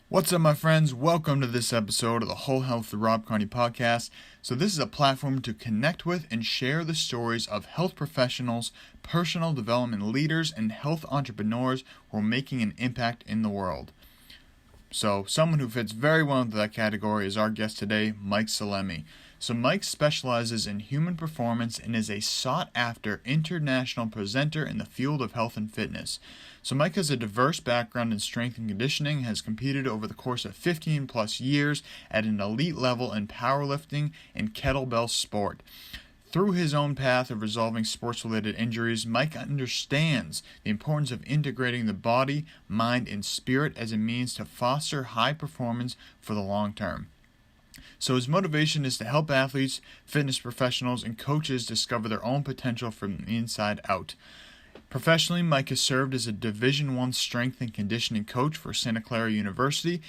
What's up, my friends? Welcome to this episode of the Whole Health with Rob Carney Podcast. So this is a platform to connect with and share the stories of health professionals, personal development leaders, and health entrepreneurs who are making an impact in the world. So someone who fits very well into that category is our guest today, Mike Salemi. So Mike specializes in human performance and is a sought-after international presenter in the field of health and fitness. So Mike has a diverse background in strength and conditioning and has competed over the course of 15 plus years at an elite level in powerlifting and kettlebell sport. Through his own path of resolving sports-related injuries, Mike understands the importance of integrating the body, mind, and spirit as a means to foster high performance for the long term. So his motivation is to help athletes, fitness professionals, and coaches discover their own potential from the inside out. Professionally, Mike has served as a Division I strength and conditioning coach for Santa Clara University,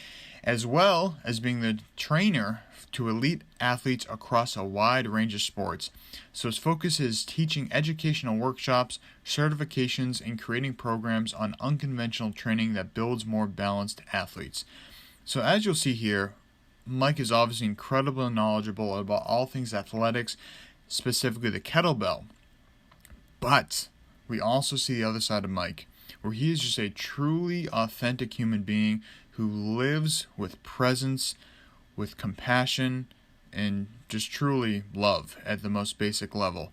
as well as being the trainer to elite athletes across a wide range of sports. So his focus is teaching educational workshops, certifications, and creating programs on unconventional training that builds more balanced athletes. So as you'll see here, Mike is obviously incredibly knowledgeable about all things athletics, specifically the kettlebell. But we also see the other side of Mike, where he is just a truly authentic human being who lives with presence, with compassion, and just truly love at the most basic level.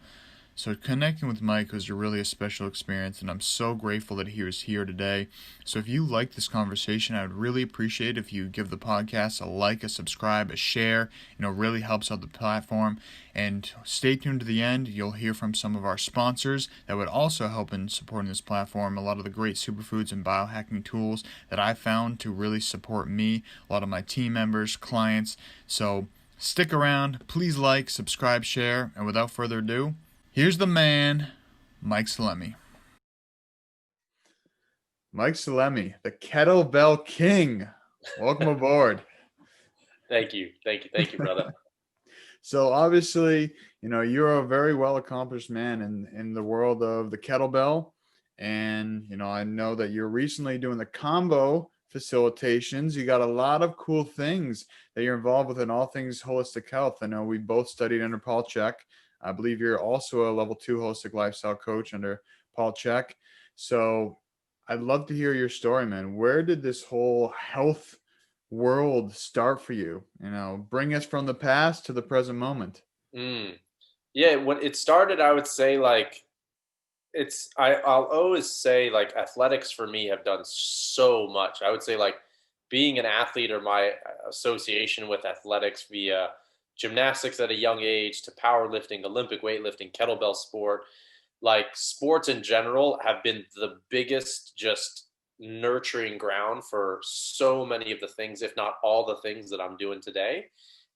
So connecting with Mike was really a special experience, and I'm so grateful that he was here today. So if you like this conversation, I would really appreciate if you give the podcast a like, a subscribe, a share. It really helps out the platform. And stay tuned to the end. You'll hear from some of our sponsors that would also help in supporting this platform. A lot of the great superfoods and biohacking tools that I found to really support me, a lot of my team members, clients. So stick around. Please like, subscribe, share. And without further ado, here's the man, Mike Salemi. Mike Salemi, the Kettlebell King. Welcome aboard. Thank you, brother. So obviously, you're a very well accomplished man in the world of the kettlebell. And, I know that you're recently doing the combo facilitations. You got a lot of cool things that you're involved with in all things holistic health. I know we both studied under Paul Chek. I believe you're also a level 2 holistic lifestyle coach under Paul Chek. So I'd love to hear your story, man. Where did this whole health world start for you? Bring us from the past to the present moment. Yeah, when it started, I would say I'll always say athletics for me have done so much. I would say being an athlete or my association with athletics via gymnastics at a young age to powerlifting, Olympic weightlifting, kettlebell sport, sports in general have been the biggest just nurturing ground for so many of the things, if not all the things that I'm doing today.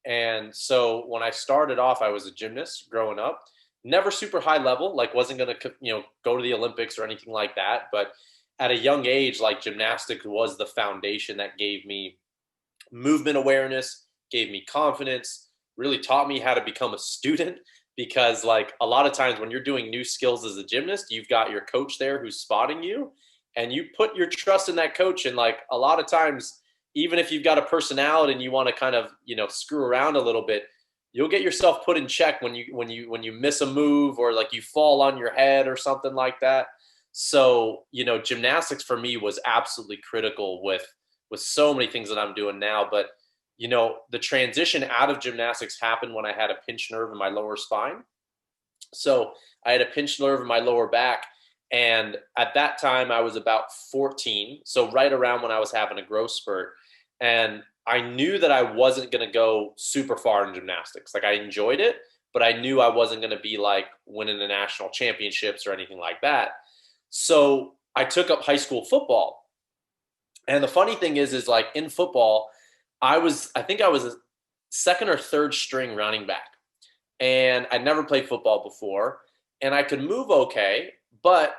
And so when I started off, I was a gymnast growing up, never super high level, wasn't going to, go to the Olympics or anything like that. But at a young age, gymnastics was the foundation that gave me movement awareness, gave me confidence, really taught me how to become a student, because a lot of times when you're doing new skills as a gymnast, you've got your coach there who's spotting you, and you put your trust in that coach. And a lot of times, even if you've got a personality and you want to kind of, screw around a little bit, you'll get yourself put in check when you miss a move or you fall on your head or something like that. So, gymnastics for me was absolutely critical with so many things that I'm doing now. But the transition out of gymnastics happened when I had a pinched nerve in my lower spine. So I had a pinched nerve in my lower back. And at that time, I was about 14. So right around when I was having a growth spurt. And I knew that I wasn't going to go super far in gymnastics. I enjoyed it, but I knew I wasn't going to be winning the national championships or anything like that. So I took up high school football. And the funny thing is in football, I think I was a second or third string running back, and I'd never played football before, and I could move okay, but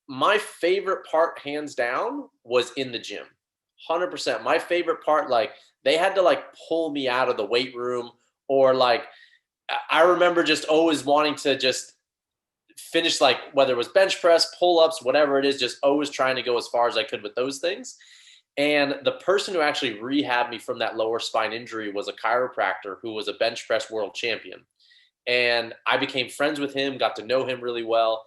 my favorite part, hands down, was in the gym. 100%. My favorite part, they had to pull me out of the weight room, or I remember just always wanting to just finish, whether it was bench press, pull-ups, whatever it is, just always trying to go as far as I could with those things. And the person who actually rehabbed me from that lower spine injury was a chiropractor who was a bench press world champion. And I became friends with him, got to know him really well.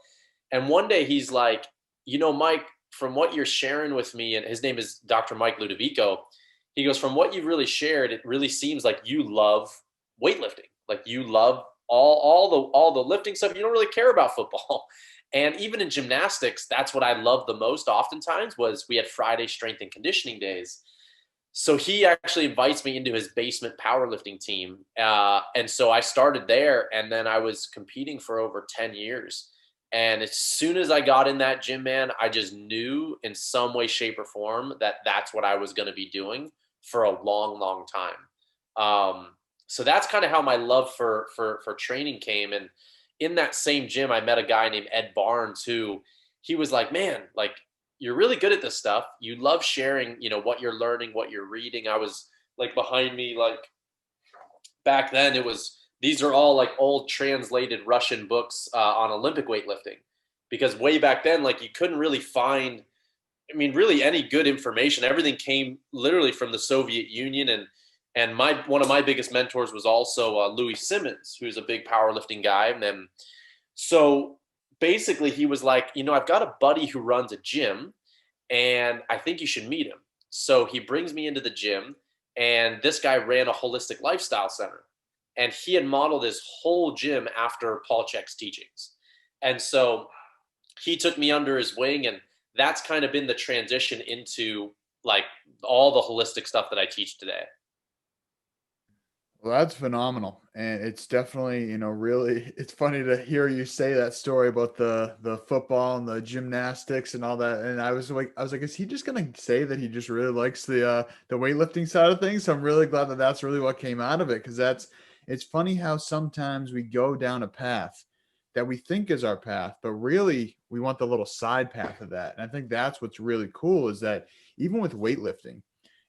And one day he's like, Mike, from what you're sharing with me, and his name is Dr. Mike Ludovico, he goes, from what you've really shared, it really seems like you love weightlifting. Like you love all the lifting stuff. You don't really care about football. And even in gymnastics, that's what I loved the most oftentimes was we had Friday strength and conditioning days. So he actually invites me into his basement powerlifting team. And so I started there, and then I was competing for over 10 years. And as soon as I got in that gym, man, I just knew in some way, shape, or form that that's what I was going to be doing for a long, long time. So that's kind of how my love for training came. And in that same gym, I met a guy named Ed Barnes who he was like, man, like, you're really good at this stuff. You love sharing, what you're learning, what you're reading. I was like behind me, like back then these are all like old translated Russian books on Olympic weightlifting, because way back then, like you couldn't really find, really any good information. Everything came literally from the Soviet Union. And one of my biggest mentors was also Louis Simmons, who's a big powerlifting guy. And then, so basically he was like, I've got a buddy who runs a gym and I think you should meet him. So he brings me into the gym, and this guy ran a holistic lifestyle center, and he had modeled his whole gym after Paul Chek's teachings. And so he took me under his wing, and that's kind of been the transition into like all the holistic stuff that I teach today. Well, that's phenomenal. And it's definitely, really, it's funny to hear you say that story about the football and the gymnastics and all that. And I was like, is he just going to say that he just really likes the weightlifting side of things? So I'm really glad that that's really what came out of it. Cause it's funny how sometimes we go down a path that we think is our path, but really we want the little side path of that. And I think that's what's really cool is that even with weightlifting,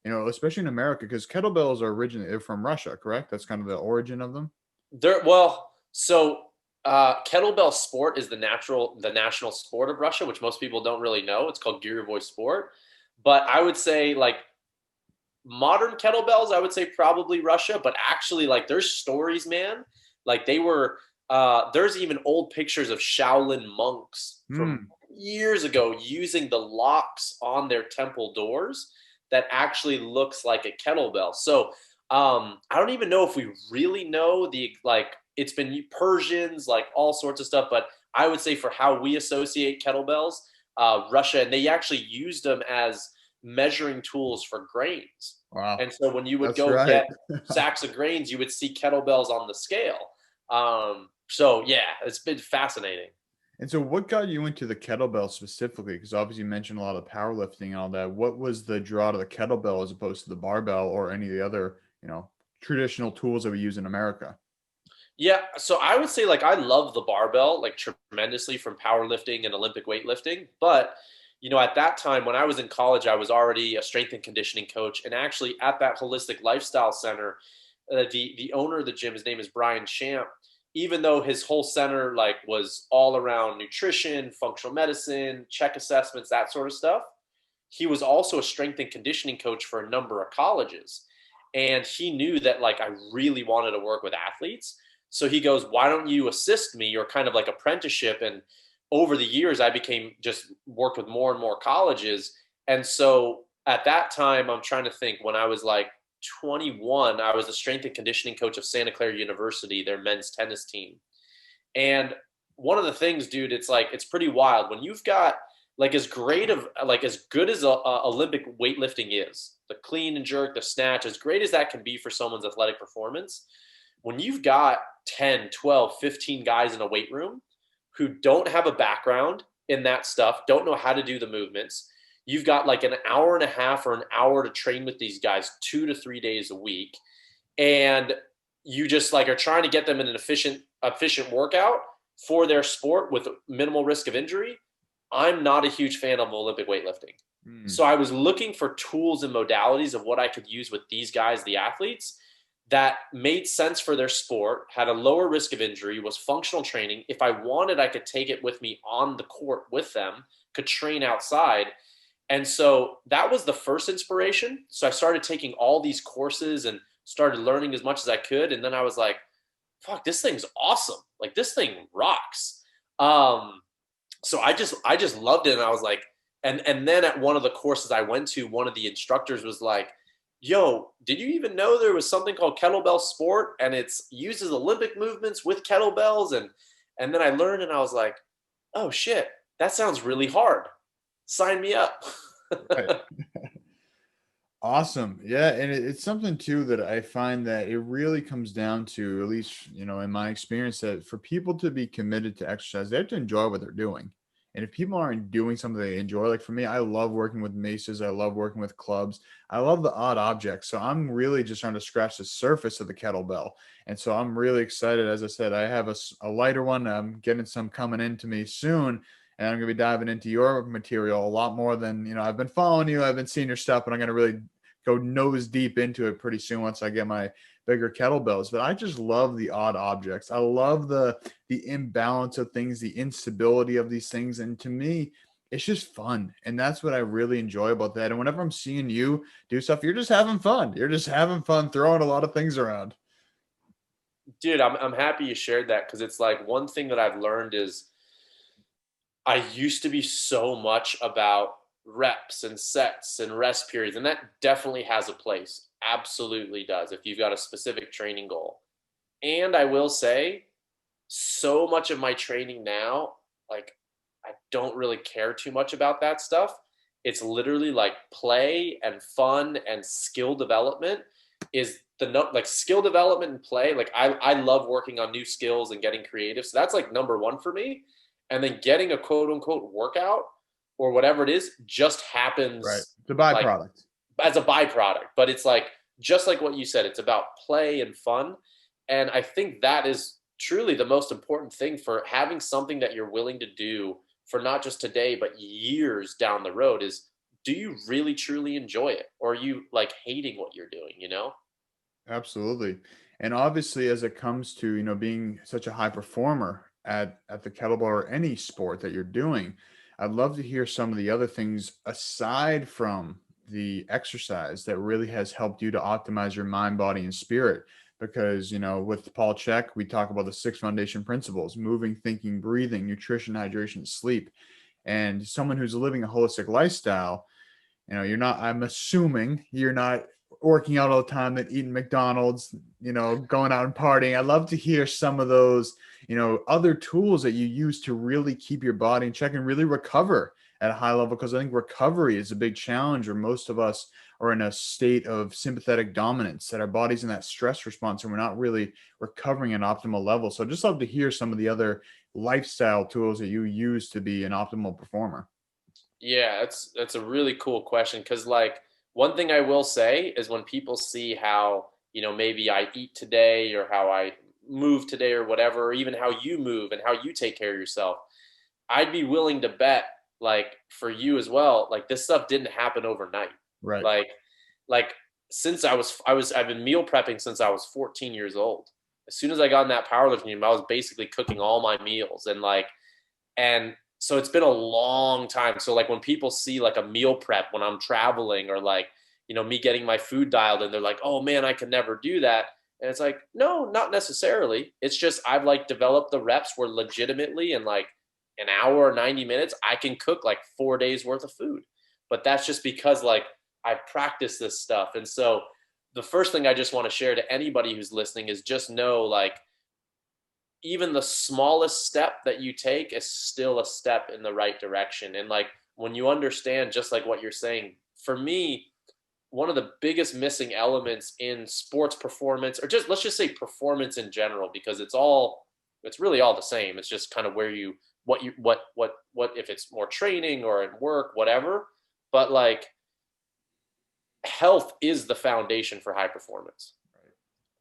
especially in America, because kettlebells are they're from Russia, correct? That's kind of the origin of them. Kettlebell sport is the national sport of Russia, which most people don't really know. It's called Girevoy sport. But I would say like modern kettlebells, I would say probably Russia, but actually like there's stories, man. Like there's even old pictures of Shaolin monks from years ago using the locks on their temple doors that actually looks like a kettlebell. So I don't even know if we really know it's been Persians, like all sorts of stuff, but I would say for how we associate kettlebells, Russia, and they actually used them as measuring tools for grains. Wow. And so when you would get sacks of grains, you would see kettlebells on the scale. So yeah, it's been fascinating. And so what got you into the kettlebell specifically? Because obviously you mentioned a lot of powerlifting and all that. What was the draw to the kettlebell as opposed to the barbell or any of the other, traditional tools that we use in America? Yeah, so I would say like I love the barbell like tremendously from powerlifting and Olympic weightlifting. But, at that time when I was in college, I was already a strength and conditioning coach. And actually at that holistic lifestyle center, the owner of the gym, his name is Brian Champ. Even though his whole center like was all around nutrition, functional medicine, check assessments, that sort of stuff, he was also a strength and conditioning coach for a number of colleges. And he knew that like I really wanted to work with athletes. So he goes, why don't you assist me, or kind of like apprenticeship? And over the years, I worked with more and more colleges. And so at that time, I'm trying to think, when I was like 21, I was the strength and conditioning coach of Santa Clara University, their men's tennis team. And one of the things, dude, it's pretty wild when you've got as good as Olympic weightlifting is, the clean and jerk, the snatch, as great as that can be for someone's athletic performance. When you've got 10, 12, 15 guys in a weight room who don't have a background in that stuff, don't know how to do the movements, you've got like an hour and a half or an hour to train with these guys 2 to 3 days a week. And you just like are trying to get them in an efficient workout for their sport with minimal risk of injury. I'm not a huge fan of Olympic weightlifting. So I was looking for tools and modalities of what I could use with these guys, the athletes, that made sense for their sport, had a lower risk of injury, was functional training. If I wanted, I could take it with me on the court with them, could train outside. And so that was the first inspiration. So I started taking all these courses and started learning as much as I could. And then I was like, fuck, this thing's awesome. Like this thing rocks. So I just loved it. And I was like, and then at one of the courses I went to, one of the instructors was like, yo, did you even know there was something called kettlebell sport and it's uses Olympic movements with kettlebells? And then I learned and I was like, oh shit, that sounds really hard. Sign me up. Right. Awesome. Yeah. And it's something too that I find that it really comes down to, at least, in my experience, that for people to be committed to exercise, they have to enjoy what they're doing. And if people aren't doing something they enjoy, like for me, I love working with maces. I love working with clubs. I love the odd objects. So I'm really just trying to scratch the surface of the kettlebell. And so I'm really excited. As I said, I have a lighter one. I'm getting some coming into me soon. And I'm going to be diving into your material a lot more than, I've been following you. I've been seeing your stuff, but I'm going to really go nose deep into it pretty soon once I get my bigger kettlebells. But I just love the odd objects. I love the imbalance of things, the instability of these things. And to me, it's just fun. And that's what I really enjoy about that. And whenever I'm seeing you do stuff, you're just having fun. You're just having fun throwing a lot of things around. Dude, I'm happy you shared that because it's like one thing that I've learned is I used to be so much about reps and sets and rest periods, and that definitely has a place. Absolutely does if you've got a specific training goal. And I will say, so much of my training now, like I don't really care too much about that stuff. It's literally like play and fun and skill development is like skill development and play. Like I love working on new skills and getting creative. So that's like number one for me. And then getting a quote unquote workout or whatever it is just happens. Right. The byproduct. Like, as a byproduct. But it's like, just like what you said, it's about play and fun. And I think that is truly the most important thing for having something that you're willing to do for not just today, but years down the road is, do you really truly enjoy it? Or are you like hating what you're doing, Absolutely. And obviously, as it comes to, being such a high performer at the kettlebell or any sport that you're doing, I'd love to hear some of the other things aside from the exercise that really has helped you to optimize your mind, body, and spirit. Because, with Paul Chek, we talk about the 6 foundation principles: moving, thinking, breathing, nutrition, hydration, sleep. And someone who's living a holistic lifestyle, I'm assuming you're not working out all the time and eating McDonald's, going out and partying. I'd love to hear some of those, other tools that you use to really keep your body in check and really recover at a high level. Because I think recovery is a big challenge, where most of us are in a state of sympathetic dominance, that our body's in that stress response and we're not really recovering at an optimal level. So I'd just love to hear some of the other lifestyle tools that you use to be an optimal performer. Yeah, that's a really cool question because like one thing I will say is when people see how, maybe I eat today or how I move today or whatever, or even how you move and how you take care of yourself, I'd be willing to bet like for you as well, like this stuff didn't happen overnight. Right. Like since I've been meal prepping since I was 14 years old. As soon as I got in that powerlifting team, I was basically cooking all my meals and so it's been a long time. So like when people see like a meal prep when I'm traveling or like, me getting my food dialed in, they're like, oh man, I could never do that. And it's like, no, not necessarily. It's just, I've like developed the reps where legitimately in like an hour or 90 minutes, I can cook like 4 days worth of food. But that's just because like I practice this stuff. And so the first thing I just want to share to anybody who's listening is just know like, even the smallest step that you take is still a step in the right direction. And like when you understand, just like what you're saying, for me, one of the biggest missing elements in sports performance, or just let's just say performance in general, because it's really all the same. It's just kind of what if it's more training or in work, whatever. But like health is the foundation for high performance. Right.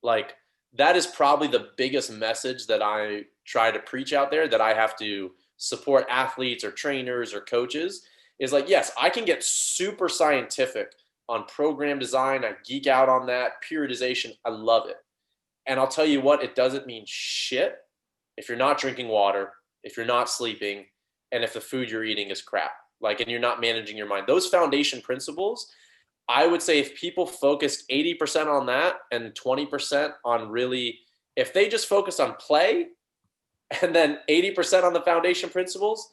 Like that is probably the biggest message that I try to preach out there, that I have to support athletes or trainers or coaches, is like, yes, I can get super scientific on program design. I geek out on that. Periodization, I love it. And I'll tell you what, it doesn't mean shit if you're not drinking water, if you're not sleeping, and if the food you're eating is crap. like, and you're not managing your mind. Those foundation principles, I would say if people focused 80% on that and 20% on really, if they just focus on play and then 80% on the foundation principles,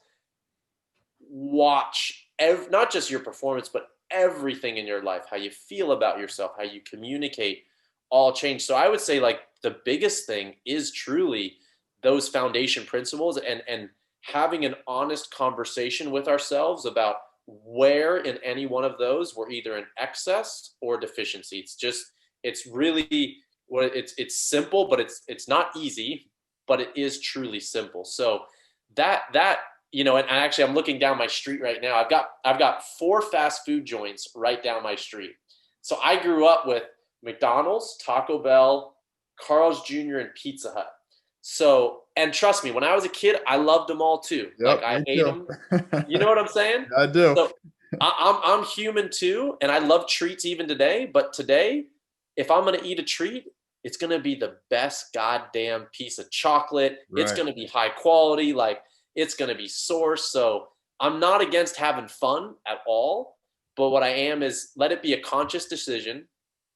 watch not just your performance, but everything in your life, how you feel about yourself, how you communicate, all change. So I would say like the biggest thing is truly those foundation principles and having an honest conversation with ourselves about where in any one of those we're either in excess or deficiency. It's really, well, it's simple, but it's not easy, but it is truly simple. So that, and actually I'm looking down my street right now. I've got 4 fast food joints right down my street. So I grew up with McDonald's, Taco Bell, Carl's Jr., and Pizza Hut. So, and trust me, when I was a kid, I loved them all too. Yep, like I ate them. You know what I'm saying? I do. So I'm human too, and I love treats even today. But today, if I'm going to eat a treat, it's going to be the best goddamn piece of chocolate. Right. It's going to be high quality. Like, it's going to be sourced. So I'm not against having fun at all. But what I am is let it be a conscious decision.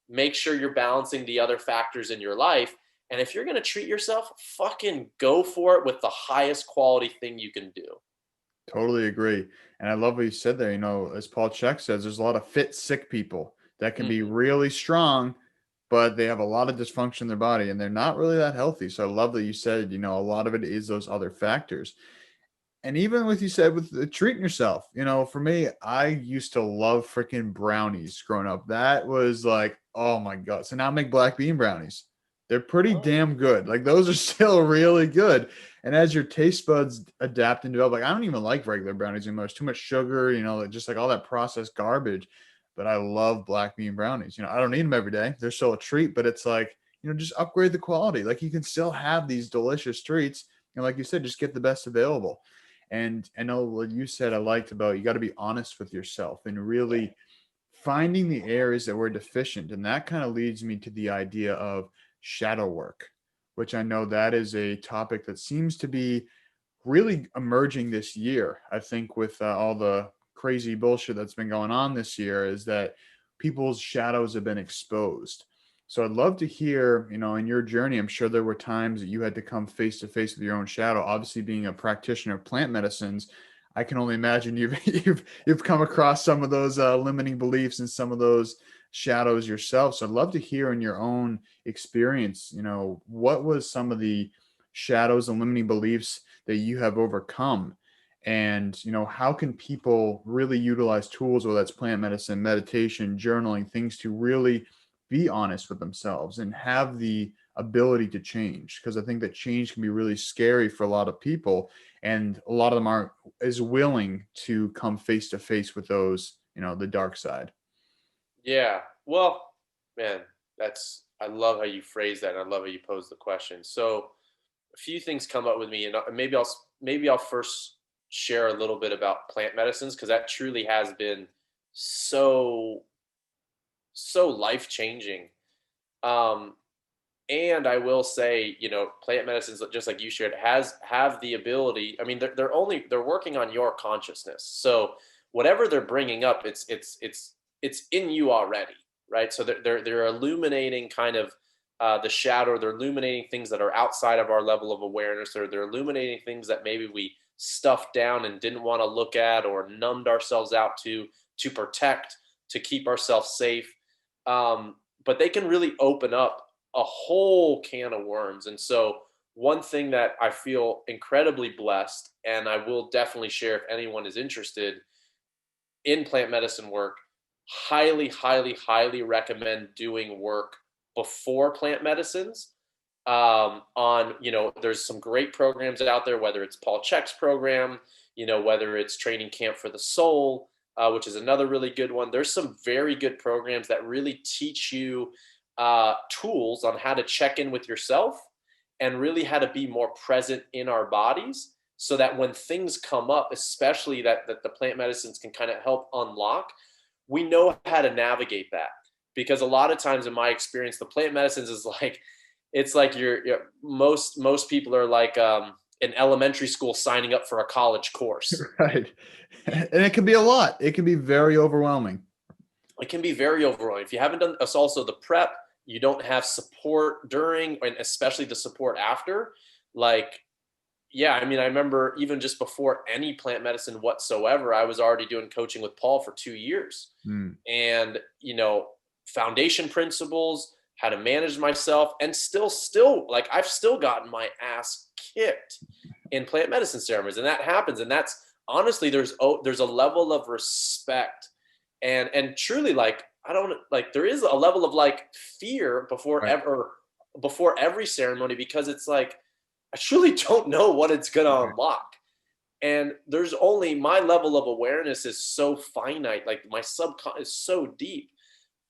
Make sure you're balancing the other factors in your life. And if you're going to treat yourself, fucking go for it with the highest quality thing you can do. Totally agree. And I love what you said there. As Paul Chek says, there's a lot of fit, sick people that can be really strong, but they have a lot of dysfunction in their body and they're not really that healthy. So I love that you said, a lot of it is those other factors. And even with you said with treating yourself, for me, I used to love freaking brownies growing up. That was like, oh my God. So now I make black bean brownies. They're pretty damn good. Like those are still really good. And as your taste buds adapt and develop, like I don't even like regular brownies anymore. It's too much sugar, just like all that processed garbage. But I love black bean brownies. I don't eat them every day. They're still a treat, but it's like, just upgrade the quality. Like you can still have these delicious treats. And like you said, just get the best available. And I know what you said I liked about you got to be honest with yourself and really finding the areas that we're deficient. And that kind of leads me to the idea of shadow work, which I know that is a topic that seems to be really emerging this year. I think with all the crazy bullshit that's been going on this year is that people's shadows have been exposed. So I'd love to hear, in your journey, I'm sure there were times that you had to come face to face with your own shadow. Obviously, being a practitioner of plant medicines, I can only imagine you've come across some of those limiting beliefs and some of those shadows yourself. So I'd love to hear in your own experience, what was some of the shadows and limiting beliefs that you have overcome? And, how can people really utilize tools, whether that's plant medicine, meditation, journaling, things to really be honest with themselves and have the ability to change? Because I think that change can be really scary for a lot of people. And a lot of them aren't as willing to come face to face with those, the dark side. Yeah. Well, man, I love how you phrase that. And I love how you pose the question. So a few things come up with me, and maybe I'll first share a little bit about plant medicines, because that truly has been so life-changing. And I will say, plant medicines, just like you shared, have the ability. I mean, they're working on your consciousness. So whatever they're bringing up, it's in you already, right? So they're illuminating kind of the shadow. They're illuminating things that are outside of our level of awareness. They're illuminating things that maybe we stuffed down and didn't want to look at or numbed ourselves out to protect, to keep ourselves safe. But they can really open up a whole can of worms. And so one thing that I feel incredibly blessed, and I will definitely share if anyone is interested in plant medicine work, highly, highly, highly recommend doing work before plant medicines. There's some great programs out there, whether it's Paul Chek's program, whether it's Training Camp for the Soul, which is another really good one. There's some very good programs that really teach you tools on how to check in with yourself and really how to be more present in our bodies, so that when things come up, especially that the plant medicines can kind of help unlock, we know how to navigate that. Because a lot of times in my experience, the plant medicines is like, it's like most people are like, in elementary school signing up for a college course. Right. And it can be a lot. It can be very overwhelming. It can be very overwhelming. If you haven't done us also the prep, you don't have support during, and especially the support after. Like, yeah, I mean, I remember even just before any plant medicine whatsoever, I was already doing coaching with Paul for 2 years. And, you know, foundation principles, how to manage myself, and still like I've still gotten my ass kicked in plant medicine ceremonies, and that happens. And that's honestly, there's a level of respect and truly, like, I don't like, there is a level of like fear before every ceremony, because it's like, I truly don't know what it's going to unlock. And there's only, my level of awareness is so finite. Like my subconscious is so deep.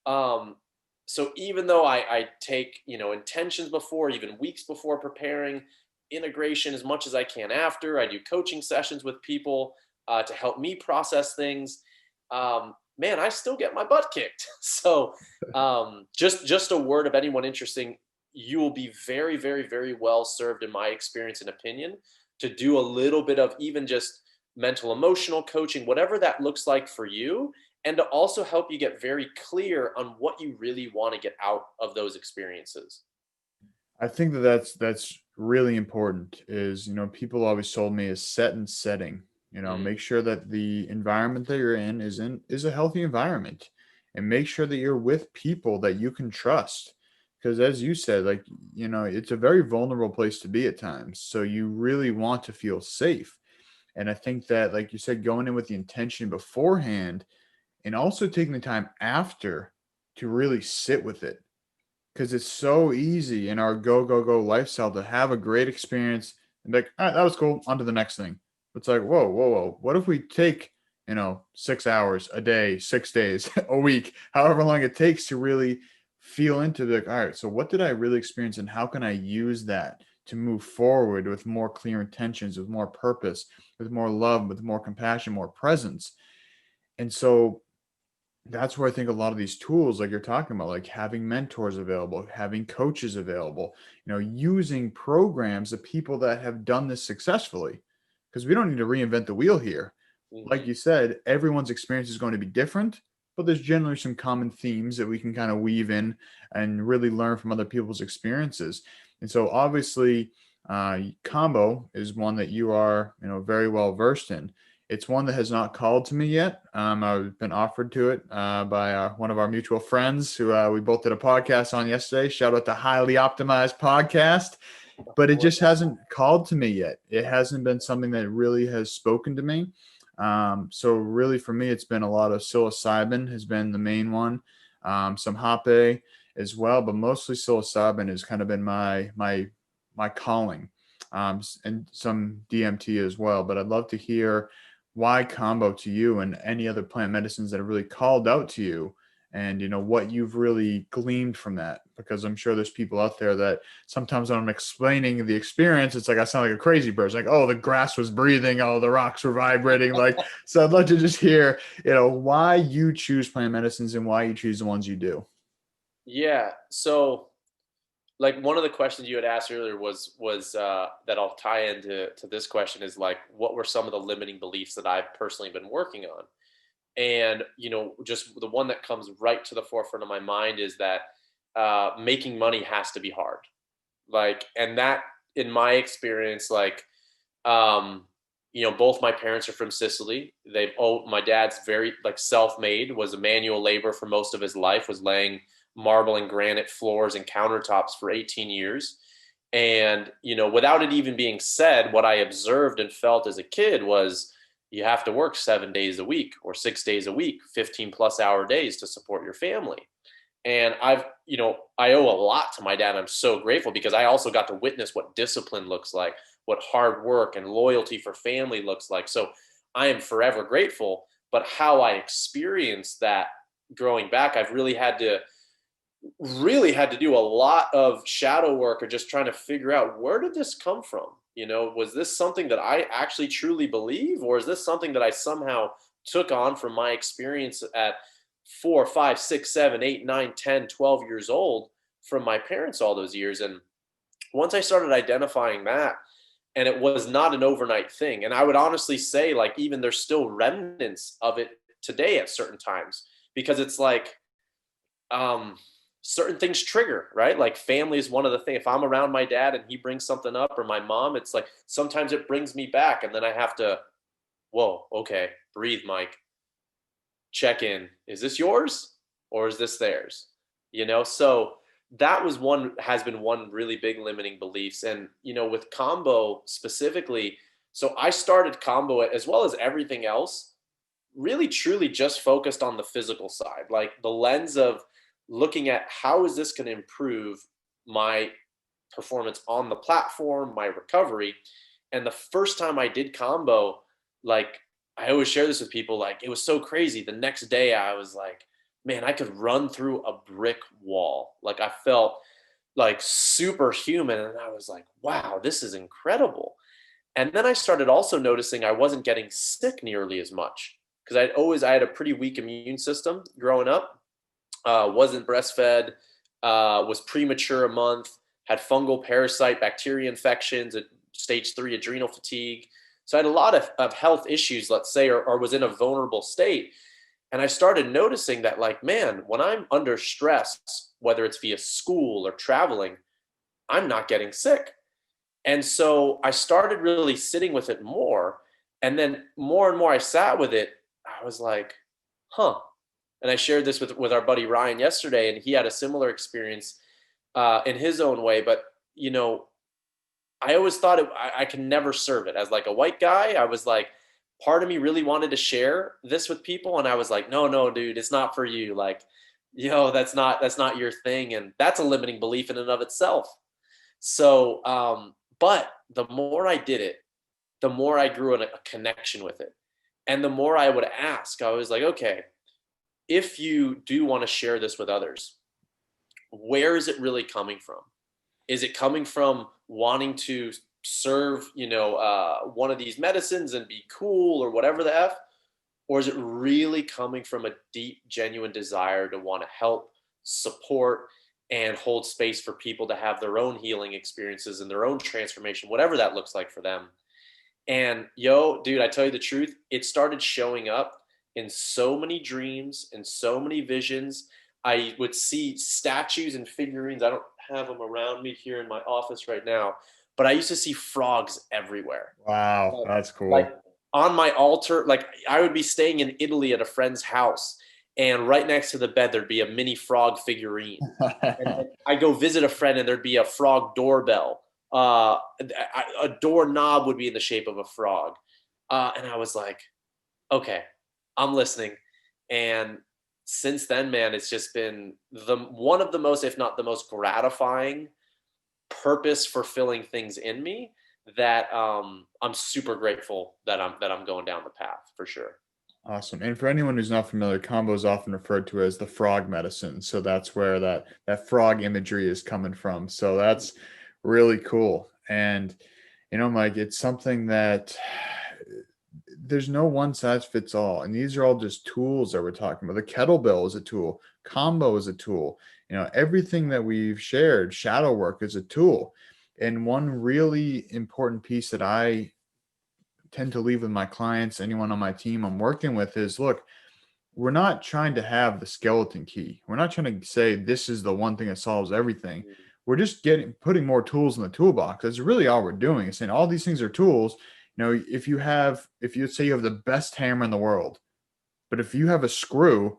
So even though I take, you know, intentions before, even weeks before preparing, integration as much as I can after, I do coaching sessions with people to help me process things. Man, I still get my butt kicked. So just a word of anyone interesting, you will be very, very, very well served, in my experience and opinion, to do a little bit of even just mental, emotional coaching, whatever that looks like for you, and to also help you get very clear on what you really want to get out of those experiences. I think that's really important. Is, you know, people always told me is set and setting. You know, make sure that the environment that you're in is a healthy environment, and make sure that you're with people that you can trust. Because as you said, like, you know, it's a very vulnerable place to be at times. So you really want to feel safe. And I think that, like you said, going in with the intention beforehand and also taking the time after to really sit with it. Because it's so easy in our go, go, go lifestyle to have a great experience and be like, all right, that was cool. On to the next thing. It's like, whoa, whoa, whoa. What if we take, you know, 6 hours a day, 6 days, a week, however long it takes to really feel into the, all right, so what did I really experience and how can I use that to move forward with more clear intentions, with more purpose, with more love, with more compassion, more presence. And so that's where I think a lot of these tools, like you're talking about, like having mentors available, having coaches available, you know, using programs of people that have done this successfully, because we don't need to reinvent the wheel here. Like you said, everyone's experience is going to be different, but there's generally some common themes that we can kind of weave in and really learn from other people's experiences. And so obviously, combo is one that you are, you know, very well versed in. It's one that has not called to me yet. I've been offered to it by one of our mutual friends who we both did a podcast on yesterday. Shout out to Highly Optimized Podcast. But it just hasn't called to me yet. It hasn't been something that really has spoken to me. So really for me, it's been a lot of psilocybin has been the main one. Some hape as well, but mostly psilocybin has kind of been my calling, and some DMT as well. But I'd love to hear why combo to you and any other plant medicines that have really called out to you, and, you know, what you've really gleaned from that, because I'm sure there's people out there that sometimes when I'm explaining the experience, it's like I sound like a crazy person, like, oh, the grass was breathing, oh, the rocks were vibrating, like. So I'd love to just hear, you know, why you choose plant medicines and why you choose the ones you do. Yeah. So, like, one of the questions you had asked earlier was that I'll tie into this question is like, what were some of the limiting beliefs that I've personally been working on? And, you know, just the one that comes right to the forefront of my mind is that making money has to be hard. Like, and that, in my experience, like, you know, both my parents are from Sicily. My dad's very like self-made, was a manual labor for most of his life, was laying marble and granite floors and countertops for 18 years. And, you know, without it even being said, what I observed and felt as a kid was you have to work 7 days a week or 6 days a week, 15+ hour days to support your family. And you know, I owe a lot to my dad. I'm so grateful because I also got to witness what discipline looks like, what hard work and loyalty for family looks like. So I am forever grateful. But how I experienced that growing back, I've really had to do a lot of shadow work, or just trying to figure out, where did this come from? You know, was this something that I actually truly believe, or is this something that I somehow took on from my experience at 4, 5, 6, 7, 8, 9, 10, 12 years old from my parents all those years? And once I started identifying that, And it was not an overnight thing. And I would honestly say, like, even there's still remnants of it today at certain times, because it's like, certain things trigger, right? Like family is one of the things. If I'm around my dad and he brings something up, or my mom, it's like sometimes it brings me back, and then I have to, whoa, okay, breathe, Mike, check in. Is this yours or is this theirs? So that has been one really big limiting beliefs. And, with combo specifically, so I started combo as well as everything else, really truly just focused on the physical side, like the lens of looking at how is this going to improve my performance on the platform, my recovery. And the first time I did combo, like, I always share this with people, like, it was so crazy. The next day I was like, man, I could run through a brick wall. Like, I felt like superhuman. And I was like, wow, this is incredible. And then I started also noticing I wasn't getting sick nearly as much, because I had a pretty weak immune system growing up, wasn't breastfed, was premature a month, had fungal parasite bacteria infections, at stage 3 adrenal fatigue. So I had a lot of health issues, let's say, or was in a vulnerable state. And I started noticing that, like, man, when I'm under stress, whether it's via school or traveling, I'm not getting sick. And so I started really sitting with it more. And then more and more I sat with it, I was like, huh. And I shared this with our buddy Ryan yesterday, and he had a similar experience in his own way. But, I always thought I can never serve it as like a white guy. I was like, part of me really wanted to share this with people. And I was like, no, dude, it's not for you. Like, that's not your thing. And that's a limiting belief in and of itself. So, but the more I did it, the more I grew in a connection with it. And the more I would ask, I was like, okay, if you do want to share this with others, where is it really coming from? Is it coming from wanting to serve, one of these medicines and be cool or whatever the F? Or is it really coming from a deep, genuine desire to want to help, support, and hold space for people to have their own healing experiences and their own transformation, whatever that looks like for them? And dude, I tell you the truth, it started showing up in so many dreams and so many visions. I would see statues and figurines. I don't have them around me here in my office right now, but I used to see frogs everywhere. Wow, that's Like cool. on my altar, like I would be staying in Italy at a friend's house, and right next to the bed, there'd be a mini frog figurine. And then I go visit a friend and there'd be a frog doorbell. A doorknob would be in the shape of a frog. And I was like, okay, I'm listening. And since then, man, it's just been one of the most, if not the most gratifying, purpose fulfilling things in me that I'm super grateful that I'm going down the path for sure. Awesome. And for anyone who's not familiar, combo is often referred to as the frog medicine. So that's where that frog imagery is coming from. So that's really cool. And Mike, it's something that there's no one size fits all. And these are all just tools that we're talking about. The kettlebell is a tool, combo is a tool. Everything that we've shared, shadow work is a tool. And one really important piece that I tend to leave with my clients, anyone on my team I'm working with, is look, we're not trying to have the skeleton key. We're not trying to say this is the one thing that solves everything. We're just putting more tools in the toolbox. That's really all we're doing, is saying all these things are tools. If you say you have the best hammer in the world, but if you have a screw,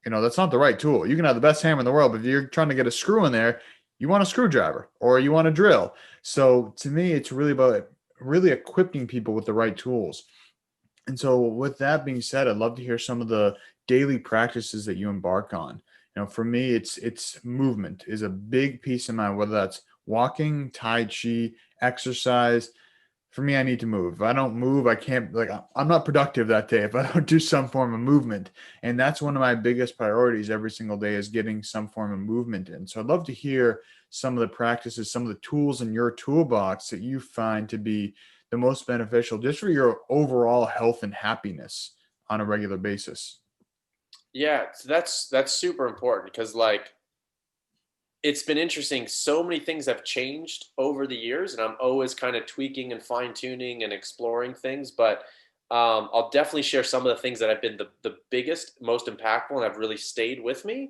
that's not the right tool. You can have the best hammer in the world, but if you're trying to get a screw in there, you want a screwdriver or you want a drill. So to me, it's really about really equipping people with the right tools. And so with that being said, I'd love to hear some of the daily practices that you embark on. For me, it's movement is a big piece of mine, whether that's walking, Tai Chi, exercise. For me, I need to move. If I don't move, I can't, I'm not productive that day if I don't do some form of movement. And that's one of my biggest priorities every single day, is getting some form of movement in. So I'd love to hear some of the practices, some of the tools in your toolbox that you find to be the most beneficial just for your overall health and happiness on a regular basis. Yeah, so that's super important, because like it's been interesting. So many things have changed over the years, and I'm always kind of tweaking and fine tuning and exploring things. But I'll definitely share some of the things that have been the biggest, most impactful, and have really stayed with me.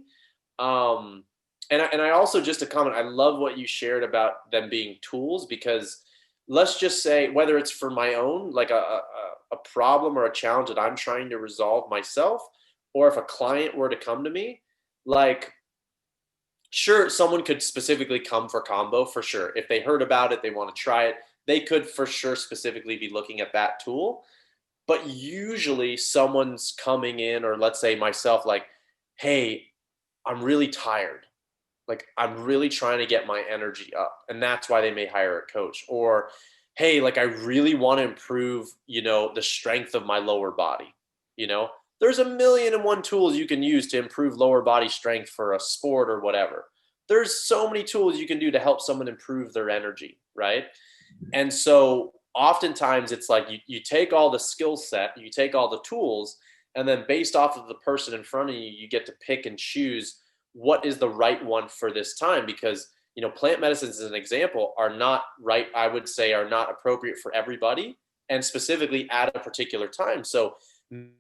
Um, and I also, just to comment, I love what you shared about them being tools, because let's just say, whether it's for my own, like a problem or a challenge that I'm trying to resolve myself, or if a client were to come to me, like, sure, someone could specifically come for combo, for sure. If they heard about it, they want to try it, they could for sure specifically be looking at that tool. But usually someone's coming in, or let's say myself, like, hey, I'm really tired. Like, I'm really trying to get my energy up. And that's why they may hire a coach. Or, hey, like, I really want to improve, the strength of my lower body. There's a million and one tools you can use to improve lower body strength for a sport or whatever. There's so many tools you can do to help someone improve their energy, right? And so oftentimes it's like you take all the skill set, you take all the tools, and then based off of the person in front of you, you get to pick and choose what is the right one for this time. Because, plant medicines, as an example, are not right, I would say, are not appropriate for everybody, and specifically at a particular time. So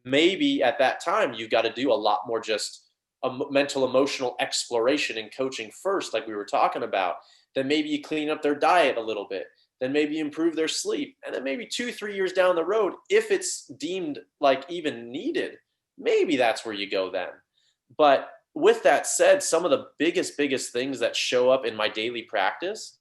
maybe at that time, you've got to do a lot more just a mental, emotional exploration and coaching first, like we were talking about. Then maybe you clean up their diet a little bit. Then maybe improve their sleep. And then maybe 2-3 years down the road, if it's deemed like even needed, maybe that's where you go then. But with that said, some of the biggest things that show up in my daily practice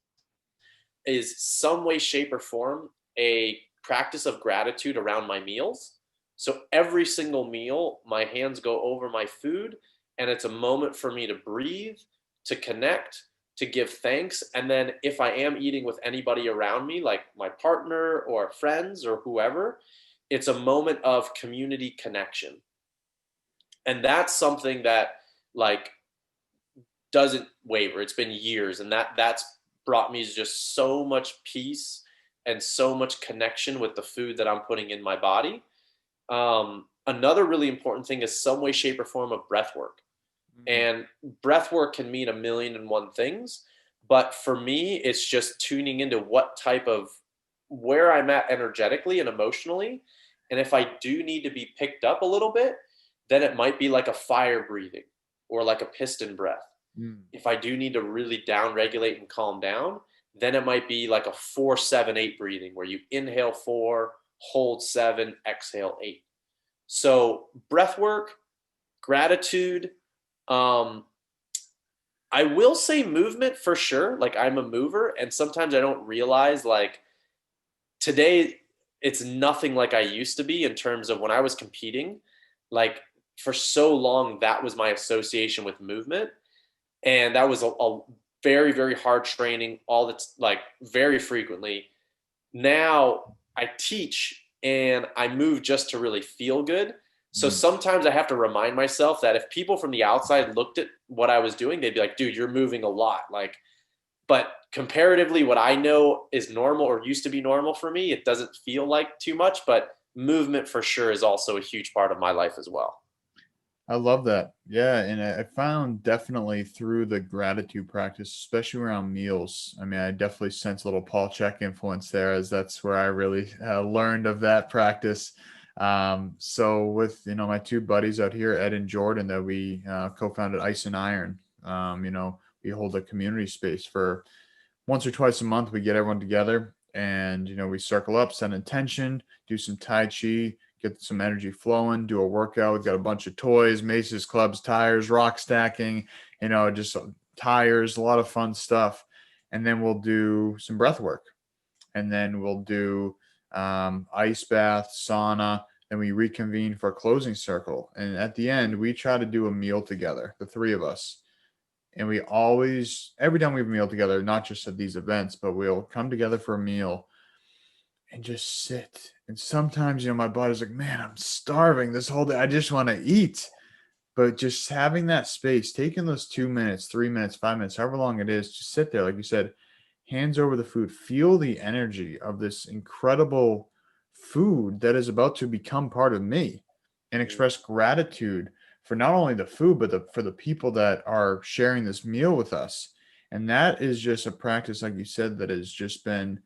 is some way, shape, or form a practice of gratitude around my meals. So every single meal, my hands go over my food, and it's a moment for me to breathe, to connect, to give thanks. And then if I am eating with anybody around me, like my partner or friends or whoever, it's a moment of community connection. And that's something that, like, doesn't waver. It's been years, and that's brought me just so much peace and so much connection with the food that I'm putting in my body. Another really important thing is some way, shape, or form of breath work. And breath work can mean a million and one things, but for me, it's just tuning into what type of, where I'm at energetically and emotionally. And if I do need to be picked up a little bit, then it might be like a fire breathing or like a piston breath. If I do need to really down regulate and calm down, then it might be like a 4-7-8 breathing, where you inhale 4, hold 7, exhale 8. So breath work, gratitude. I will say movement for sure. Like, I'm a mover, and sometimes I don't realize, like, today it's nothing like I used to be in terms of when I was competing. Like, for so long, that was my association with movement. And that was a very, very hard training, all that's like very frequently. Now I teach and I move just to really feel good. So sometimes I have to remind myself that if people from the outside looked at what I was doing, they'd be like, dude, you're moving a lot. Like, but comparatively, what I know is normal or used to be normal for me, it doesn't feel like too much, but movement for sure is also a huge part of my life as well. I love that. Yeah. And I found definitely through the gratitude practice, especially around meals. I mean, I definitely sense a little Paul Chek influence there, as that's where I really learned of that practice. So with, my two buddies out here, Ed and Jordan, that we co-founded Ice and Iron, we hold a community space for once or twice a month. We get everyone together and, we circle up, set intention, do some Tai Chi, get some energy flowing, do a workout. We've got a bunch of toys, maces, clubs, tires, rock stacking, just tires, a lot of fun stuff. And then we'll do some breath work. And then we'll do ice bath, sauna. Then we reconvene for a closing circle. And at the end, we try to do a meal together, the three of us. And we always, every time we have a meal together, not just at these events, but we'll come together for a meal and just sit. And sometimes, my body's like, man, I'm starving this whole day. I just want to eat. But just having that space, taking those 2 minutes, 3 minutes, 5 minutes, however long it is, just sit there, like you said, hands over the food, feel the energy of this incredible food that is about to become part of me, and express gratitude for not only the food, but for the people that are sharing this meal with us. And that is just a practice, like you said, that has just been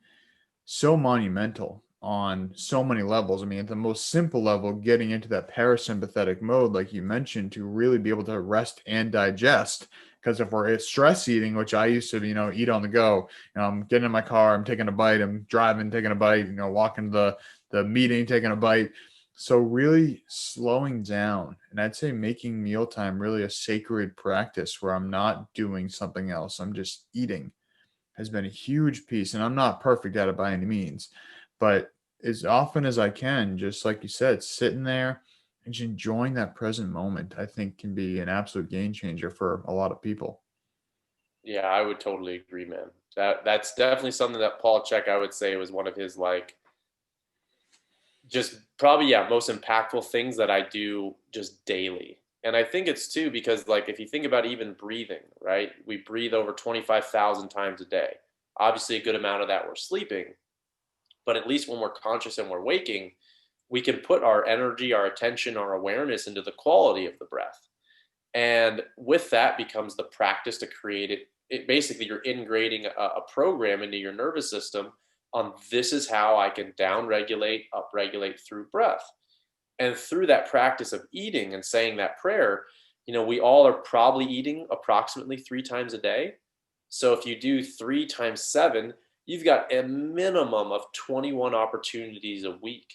so monumental on so many levels. I mean, at the most simple level, getting into that parasympathetic mode, like you mentioned, to really be able to rest and digest. Because if we're stress eating, which I used to, eat on the go, I'm getting in my car, I'm taking a bite, I'm driving, taking a bite, walking to the meeting, taking a bite. So really slowing down, and I'd say making mealtime really a sacred practice where I'm not doing something else. I'm just eating has been a huge piece. And I'm not perfect at it by any means, but as often as I can, just like you said, sitting there and just enjoying that present moment, I think can be an absolute game changer for a lot of people. Yeah, I would totally agree, man. That's definitely something that Paul Chek, I would say, was one of his like just probably, yeah, most impactful things that I do just daily. And I think it's too because like if you think about even breathing, right? We breathe over 25,000 times a day. Obviously a good amount of that we're sleeping, but at least when we're conscious and we're waking, we can put our energy, our attention, our awareness into the quality of the breath. And with that becomes the practice to create it. It basically you're integrating a program into your nervous system on this is how I can down regulate, up regulate through breath. And through that practice of eating and saying that prayer, we all are probably eating approximately 3 times a day. So if you do 3 times 7, you've got a minimum of 21 opportunities a week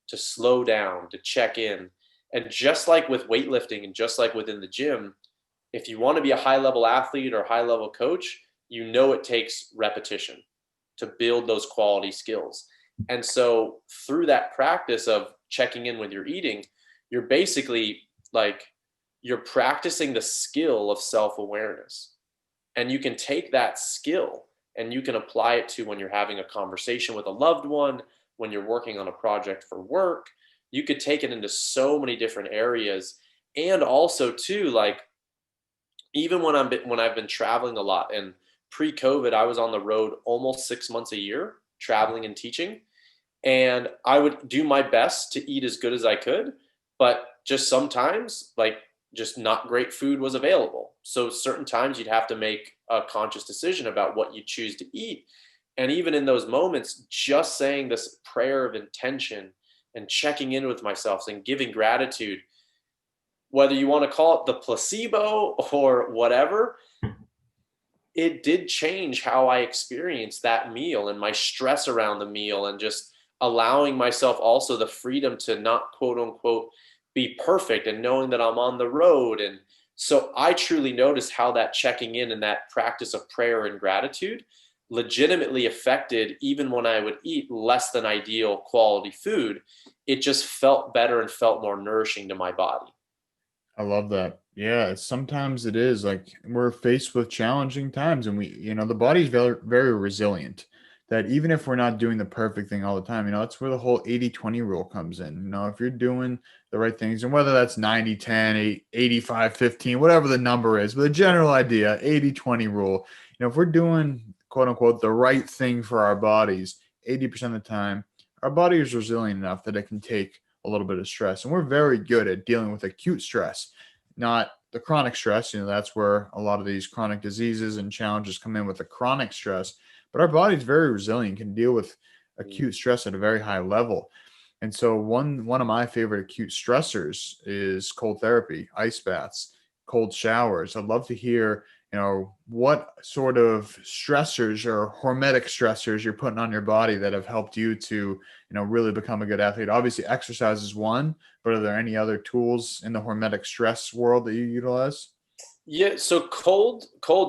to slow down, to check in. And just like with weightlifting and just like within the gym, if you want to be a high level athlete or high level coach, it takes repetition to build those quality skills. And so through that practice of checking in with your eating, you're basically like, you're practicing the skill of self-awareness. And you can take that skill and you can apply it to when you're having a conversation with a loved one, when you're working on a project for work. You could take it into so many different areas. And also too, like even when I've been traveling a lot, and pre-COVID, I was on the road almost 6 months a year, traveling and teaching. And I would do my best to eat as good as I could, but just sometimes, like, just not great food was available. So certain times you'd have to make a conscious decision about what you choose to eat. And even in those moments, just saying this prayer of intention and checking in with myself and giving gratitude, whether you want to call it the placebo or whatever, it did change how I experienced that meal and my stress around the meal, and just allowing myself also the freedom to not quote unquote be perfect, and knowing that I'm on the road. And so I truly noticed how that checking in and that practice of prayer and gratitude legitimately affected even when I would eat less than ideal quality food. It just felt better and felt more nourishing to my body. I love that. Yeah, sometimes it is like we're faced with challenging times, and the body's very, very resilient. That even if we're not doing the perfect thing all the time, that's where the whole 80-20 rule comes in. If you're doing the right things, and whether that's 90-10, 85-15, whatever the number is, but the general idea, 80-20 rule, if we're doing quote unquote the right thing for our bodies 80% of the time, our body is resilient enough that it can take a little bit of stress. And we're very good at dealing with acute stress, not the chronic stress. That's where a lot of these chronic diseases and challenges come in with the chronic stress. But our body's very resilient, can deal with acute stress at a very high level. And so one of my favorite acute stressors is cold therapy, ice baths, cold showers. I'd love to hear, what sort of stressors or hormetic stressors you're putting on your body that have helped you to, really become a good athlete. Obviously, exercise is one, but are there any other tools in the hormetic stress world that you utilize? Yeah, so cold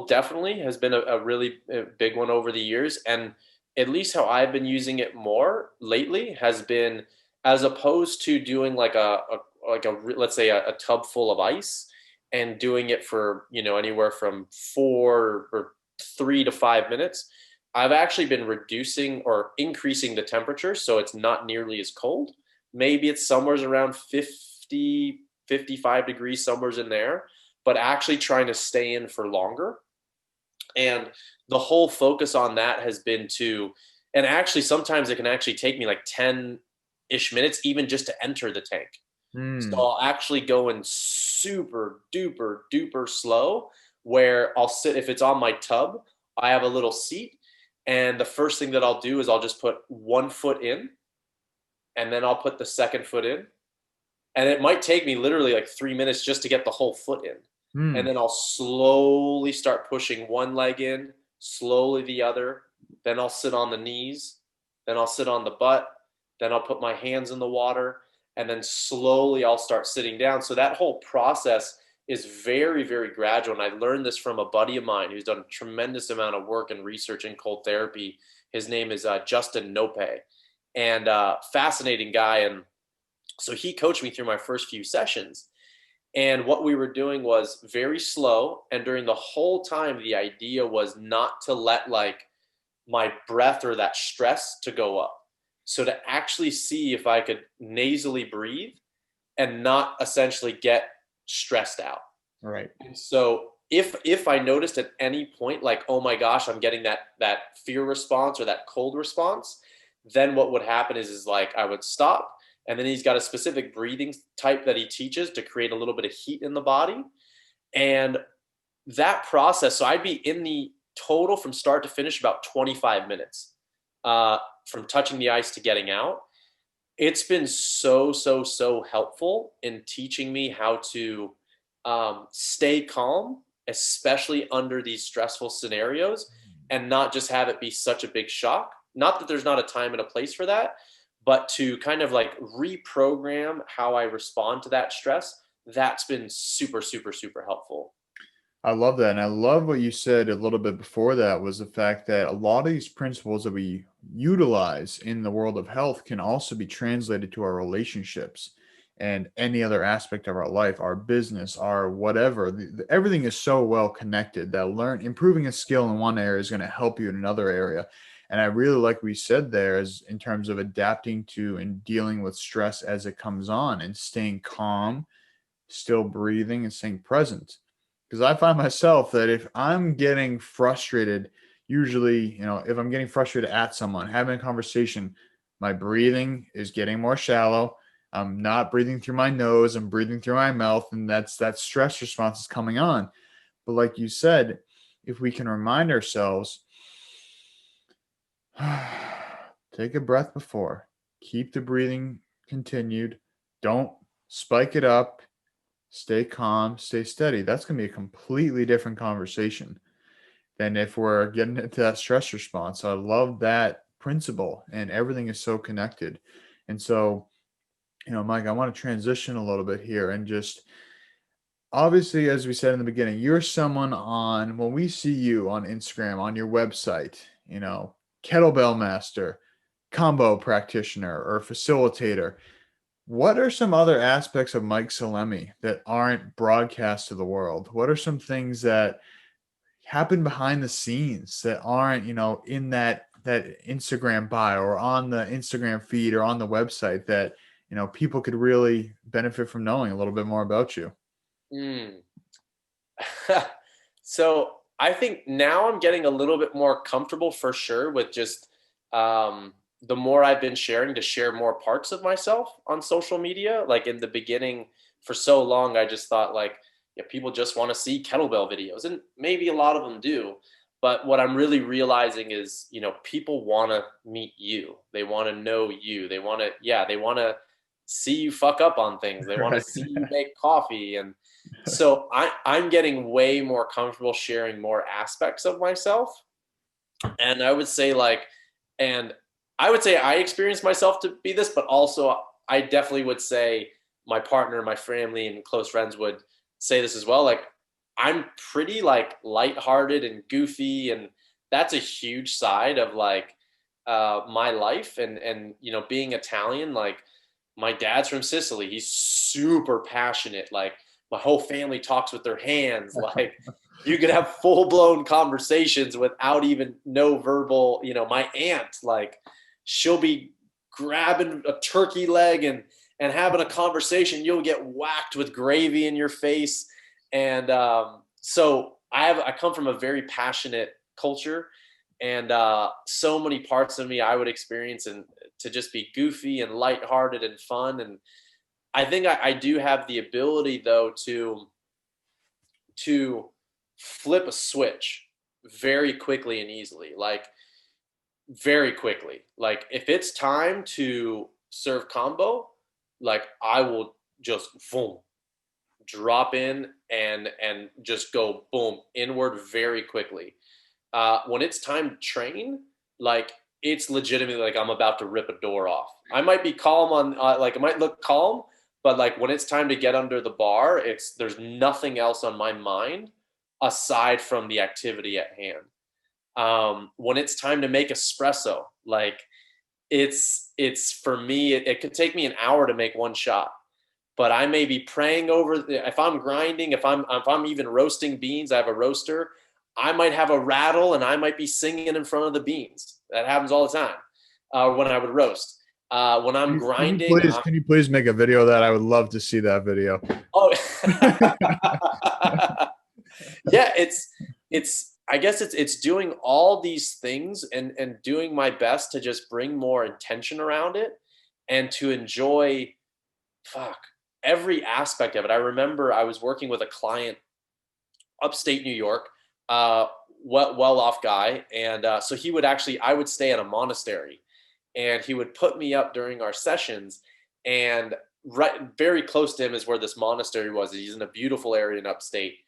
definitely has been a really big one over the years, and at least how I've been using it more lately has been, as opposed to doing like let's say a tub full of ice and doing it for anywhere from 3 to 5 minutes. I've actually been reducing or increasing the temperature so it's not nearly as cold. Maybe it's somewhere around 50, 55 degrees, somewhere in there, but actually trying to stay in for longer. And the whole focus on that has been and actually sometimes it can actually take me like 10-ish minutes even just to enter the tank. So I'll actually go in super duper duper slow where I'll sit, if it's on my tub, I have a little seat. And the first thing that I'll do is I'll just put one foot in, and then I'll put the second foot in. And it might take me literally like 3 minutes just to get the whole foot in. And then I'll slowly start pushing one leg in, slowly the other. Then I'll sit on the knees. Then I'll sit on the butt. Then I'll put my hands in the water. And then slowly I'll start sitting down. So that whole process is very, very gradual. And I learned this from a buddy of mine who's done a tremendous amount of work and research in cold therapy. His name is Justin Nope, and fascinating guy. And so he coached me through my first few sessions. And what we were doing was very slow. And during the whole time, the idea was not to let like my breath or that stress to go up. So to actually see if I could nasally breathe and not essentially get stressed out. Right. And so if I noticed at any point, like, oh my gosh, I'm getting that fear response or that cold response, then what would happen is like I would stop. And then he's got a specific breathing type that he teaches to create a little bit of heat in the body. And that process, so I'd be in the total from start to finish about 25 minutes from touching the ice to getting out. It's been so helpful in teaching me how to stay calm, especially under these stressful scenarios, and not just have it be such a big shock. Not that there's not a time and a place for that, but to kind of like reprogram how I respond to that stress. That's been super helpful. I love that. And I love what you said a little bit before that, was the fact that a lot of these principles that we utilize in the world of health can also be translated to our relationships and any other aspect of our life, our business, our whatever. Everything is so well connected that improving a skill in one area is going to help you in another area. And I really like what you said there, is in terms of adapting to and dealing with stress as it comes on and staying calm, still breathing, and staying present. Because I find myself that if I'm getting frustrated, usually, if I'm getting frustrated at someone, having a conversation, my breathing is getting more shallow. I'm not breathing through my nose, I'm breathing through my mouth, and that stress response is coming on. But like you said, if we can remind ourselves, take a breath before, keep the breathing continued, don't spike it up, stay calm, stay steady. That's going to be a completely different conversation than if we're getting into that stress response. So I love that principle, and everything is so connected. And so, Mike, I want to transition a little bit here and just, obviously, as we said in the beginning, you're someone when we see you on Instagram, on your website, kettlebell master, combo practitioner, or facilitator. What are some other aspects of Mike Salemi that aren't broadcast to the world? What are some things that happen behind the scenes that aren't, in that Instagram bio or on the Instagram feed or on the website that, people could really benefit from knowing a little bit more about you? So I think now I'm getting a little bit more comfortable, for sure, with just the more I've been sharing, to share more parts of myself on social media. Like in the beginning, for so long, I just thought like, yeah, people just want to see kettlebell videos, and maybe a lot of them do. But what I'm really realizing is, people want to meet you. They want to know you. They want to see you fuck up on things. They want to see you make coffee. And so I'm getting way more comfortable sharing more aspects of myself. And I would say I experience myself to be this, but also I definitely would say my partner, my family, and close friends would say this as well. Like, I'm pretty like lighthearted and goofy, and that's a huge side of like my life. And being Italian, like my dad's from Sicily. He's super passionate. Like my whole family talks with their hands. Like you could have full blown conversations without even no verbal. My aunt, like she'll be grabbing a turkey leg and having a conversation. You'll get whacked with gravy in your face. And so I come from a very passionate culture, and so many parts of me I would experience and to just be goofy and lighthearted and fun. And I think I do have the ability though to flip a switch very quickly and easily, like very quickly. Like if it's time to serve combo, like I will just boom, drop in and just go boom inward very quickly. When it's time to train, like it's legitimately like I'm about to rip a door off. I might be calm on like it might look calm, but like when it's time to get under the bar, there's nothing else on my mind aside from the activity at hand. When it's time to make espresso, like it's for me, it could take me an hour to make one shot, but I may be praying over if I'm grinding, if I'm even roasting beans, I have a roaster. I might have a rattle and I might be singing in front of the beans. That happens all the time when I would roast. When I'm grinding, can you please make a video of that? I would love to see that video. oh, yeah, I guess it's doing all these things and doing my best to just bring more intention around it and to enjoy every aspect of it. I remember I was working with a client upstate New York, well off guy, and so he would actually, I would stay at a monastery, and he would put me up during our sessions, and right very close to him is where this monastery was. He's in a beautiful area in upstate.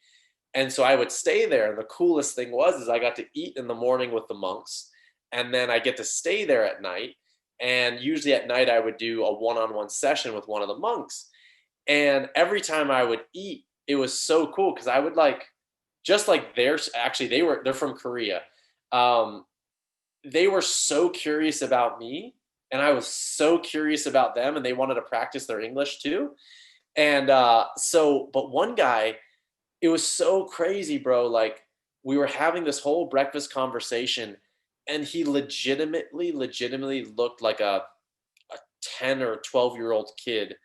And so I would stay there. And the coolest thing is I got to eat in the morning with the monks. And then I get to stay there at night. And usually at night I would do a one-on-one session with one of the monks. And every time I would eat, it was so cool because I would they're from Korea. They were so curious about me and I was so curious about them, and they wanted to practice their English too. And but one guy, it was so crazy, bro. Like we were having this whole breakfast conversation and he legitimately looked like a 10 or 12-year-old kid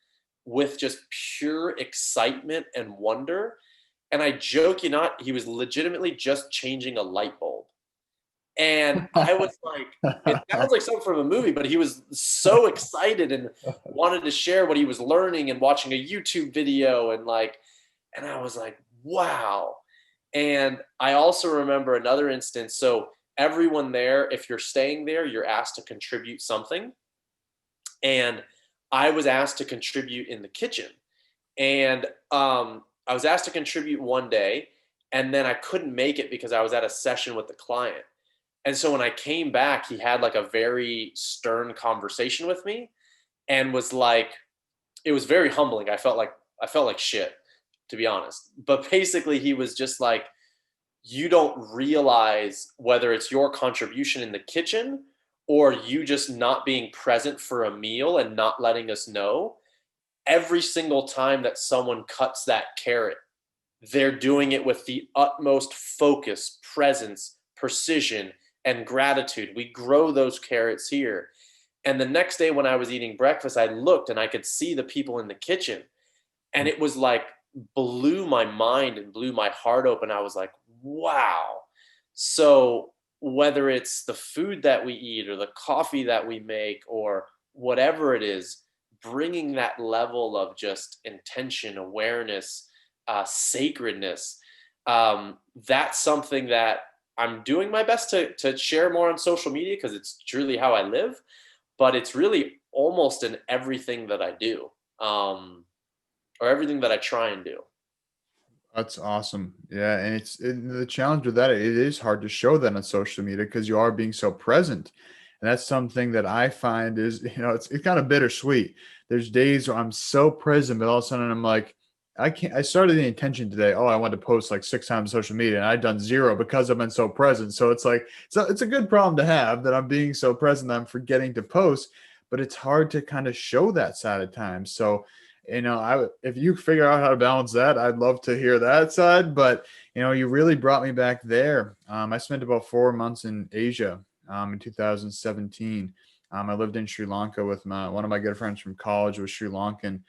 with just pure excitement and wonder. And I joke you not, he was legitimately just changing a light bulb. And I was like, it sounds like something from a movie, but he was so excited and wanted to share what he was learning and watching a YouTube video and I was like, wow. And I also remember another instance. So everyone there, if you're staying there, you're asked to contribute something. And I was asked to contribute in the kitchen. And I was asked to contribute one day, and then I couldn't make it because I was at a session with the client. And so when I came back, he had like a very stern conversation with me and was like, it was very humbling. I felt like shit, to be honest. But basically he was just like, you don't realize whether it's your contribution in the kitchen or you just not being present for a meal and not letting us know. Every single time that someone cuts that carrot, they're doing it with the utmost focus, presence, precision, and gratitude. We grow those carrots here. And the next day when I was eating breakfast, I looked and I could see the people in the kitchen. And it was like, blew my mind and blew my heart open. I was like, wow. So whether it's the food that we eat or the coffee that we make or whatever it is, bringing that level of just intention, awareness, sacredness, that's something that I'm doing my best to share more on social media because it's truly how I live, but it's really almost in everything that I do, or everything that I try and do. That's awesome. Yeah. And the challenge with that, it is hard to show that on social media because you are being so present. And that's something that I find is, it's kind of bittersweet. There's days where I'm so present, but all of a sudden I'm like, I started the intention today. Oh, I want to post like 6 times on social media and I've done 0 because I've been so present. So it's like, it's a good problem to have that I'm being so present that I'm forgetting to post, but it's hard to kind of show that side of time. So, if you figure out how to balance that, I'd love to hear that side, but you really brought me back there. I spent about 4 months in Asia, in 2017. I lived in Sri Lanka with one of my good friends from college was Sri Lankan.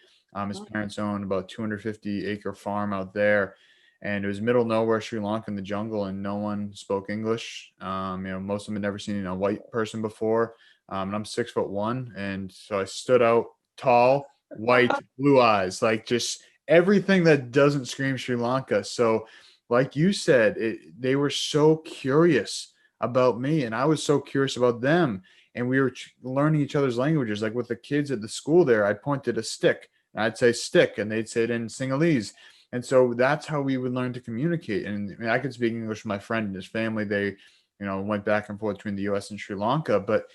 His parents owned about 250-acre farm out there, and it was middle of nowhere, Sri Lanka in the jungle, and no one spoke English. Most of them had never seen a white person before. And I'm 6'1", and so I stood out tall, white, blue eyes, like just everything that doesn't scream Sri Lanka. So like you said, they were so curious about me, and I was so curious about them. And we were learning each other's languages. Like with the kids at the school there, I'd point to a stick, and I'd say stick, and they'd say it in Sinhalese. And so that's how we would learn to communicate. And I mean, I could speak English with my friend and his family. They, went back and forth between the US and Sri Lanka. But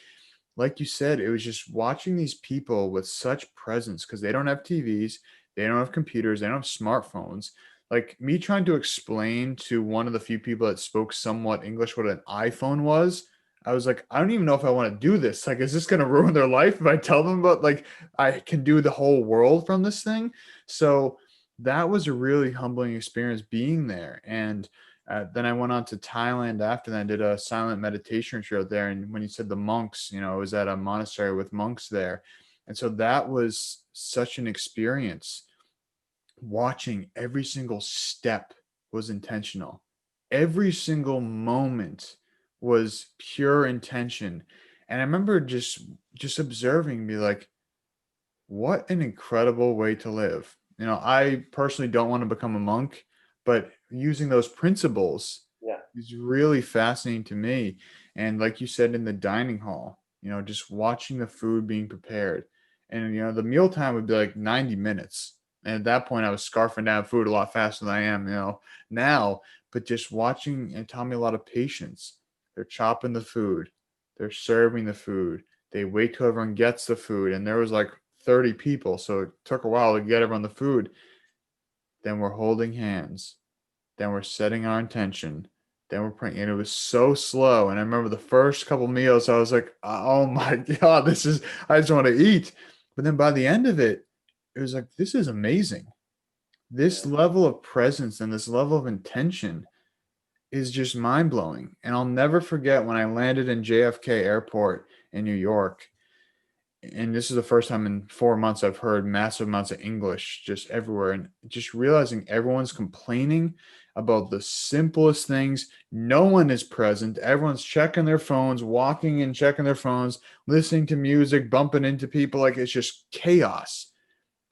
like you said, it was just watching these people with such presence because they don't have TVs, they don't have computers, they don't have smartphones. Like me trying to explain to one of the few people that spoke somewhat English what an iPhone was, I was like, I don't even know if I want to do this. Like, is this going to ruin their life if I tell them about, like, I can do the whole world from this thing? So that was a really humbling experience being there. And then I went on to Thailand after that and did a silent meditation retreat out there. And when you said the monks, it was at a monastery with monks there. And so that was such an experience. Watching every single step was intentional. Every single moment was pure intention. And I remember just observing, be like, what an incredible way to live. I personally don't want to become a monk, but using those principles Yeah. is really fascinating to me. And like you said, in the dining hall, just watching the food being prepared. And, the mealtime would be like 90 minutes. And at that point, I was scarfing down food a lot faster than I am, now. But just watching, it taught me a lot of patience. They're chopping the food, they're serving the food, they wait till everyone gets the food. And there was like 30 people, so it took a while to get everyone the food. Then we're holding hands. Then we're setting our intention. Then we're praying. And it was so slow. And I remember the first couple meals, I was like, oh my God, I just want to eat. But then by the end of it, it was like, this is amazing. This Yeah. level of presence and this level of intention is just mind blowing. And I'll never forget when I landed in JFK Airport in New York. And this is the first time in 4 months I've heard massive amounts of English just everywhere. And just realizing everyone's complaining about the simplest things. No one is present. Everyone's checking their phones, walking and checking their phones, listening to music, bumping into people. Like it's just chaos,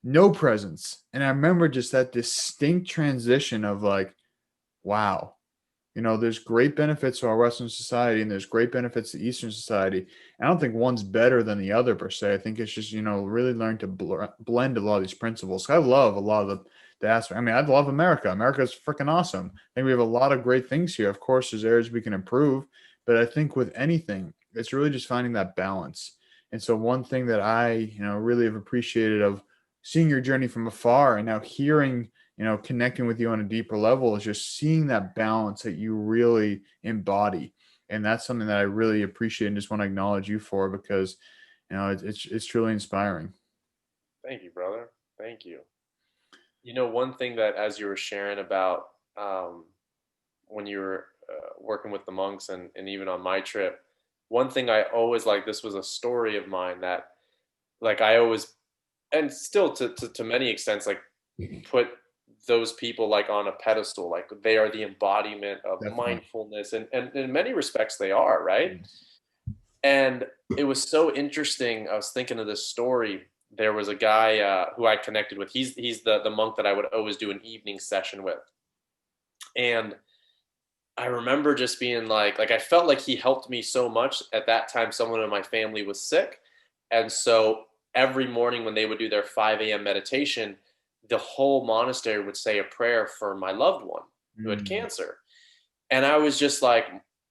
no presence. And I remember just that distinct transition of like, wow, there's great benefits to our Western society and there's great benefits to Eastern society. I don't think one's better than the other per se. I think it's just, really learn to blend a lot of these principles. I love a lot of the aspect. I mean, I love America. America's freaking awesome. I think we have a lot of great things here. Of course, there's areas we can improve, but I think with anything, it's really just finding that balance. And so one thing that I, really have appreciated of seeing your journey from afar and now hearing, connecting with you on a deeper level is just seeing that balance that you really embody. And that's something that I really appreciate and just want to acknowledge you for because, it's truly inspiring. Thank you, brother. Thank you. One thing that as you were sharing about when you were working with the monks and even on my trip, one thing I always like, this was a story of mine that like I always, and still to many extents, like put those people like on a pedestal, like they are the embodiment of Definitely. mindfulness, and in many respects they are, right? Yes. And it was so interesting. I was thinking of this story. There was a guy who I connected with. He's the monk that I would always do an evening session with, and I remember just being like I felt like he helped me so much. At that time, someone in my family was sick, and so every morning when they would do their 5 a.m. meditation, the whole monastery would say a prayer for my loved one who had Mm. cancer. And I was just like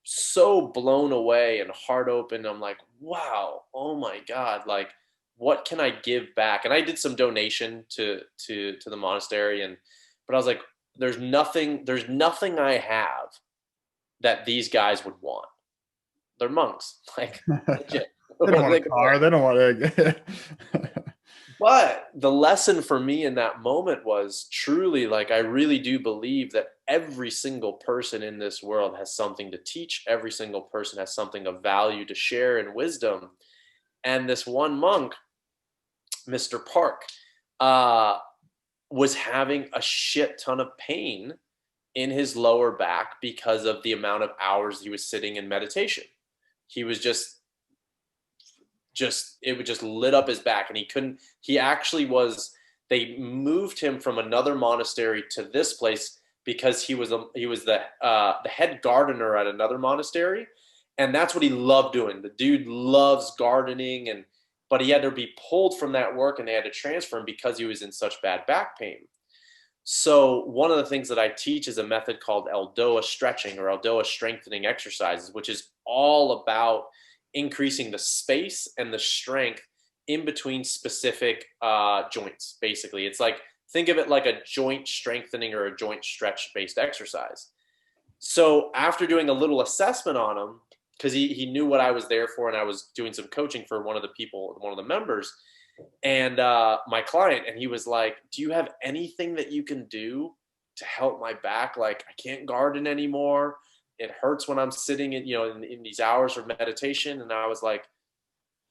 so blown away and heart open. I'm like, wow, oh my God, like what can I give back? And I did some donation to the monastery, but I was like, there's nothing I have that these guys would want. They're monks, like legit. They don't want a car. They don't want to. But the lesson for me in that moment was truly like, I really do believe that every single person in this world has something to teach. Every single person has something of value to share and wisdom. And this one monk, Mr. Park, was having a shit ton of pain in his lower back because of the amount of hours he was sitting in meditation. He was just it would just lit up his back, and he actually was, they moved him from another monastery to this place because he was the head gardener at another monastery, and that's what he loved doing. The dude loves gardening, but he had to be pulled from that work, and they had to transfer him because he was in such bad back pain. So one of the things that I teach is a method called Aldoa Stretching, or Aldoa strengthening exercises, which is all about increasing the space and the strength in between specific joints. Basically, it's like, think of it like a joint strengthening or a joint stretch based exercise. So after doing a little assessment on him, because he knew what I was there for, and I was doing some coaching for one of the members, and my client, and he was like, do you have anything that you can do to help my back? Like, I can't garden anymore. It hurts when I'm sitting in these hours of meditation. And I was like,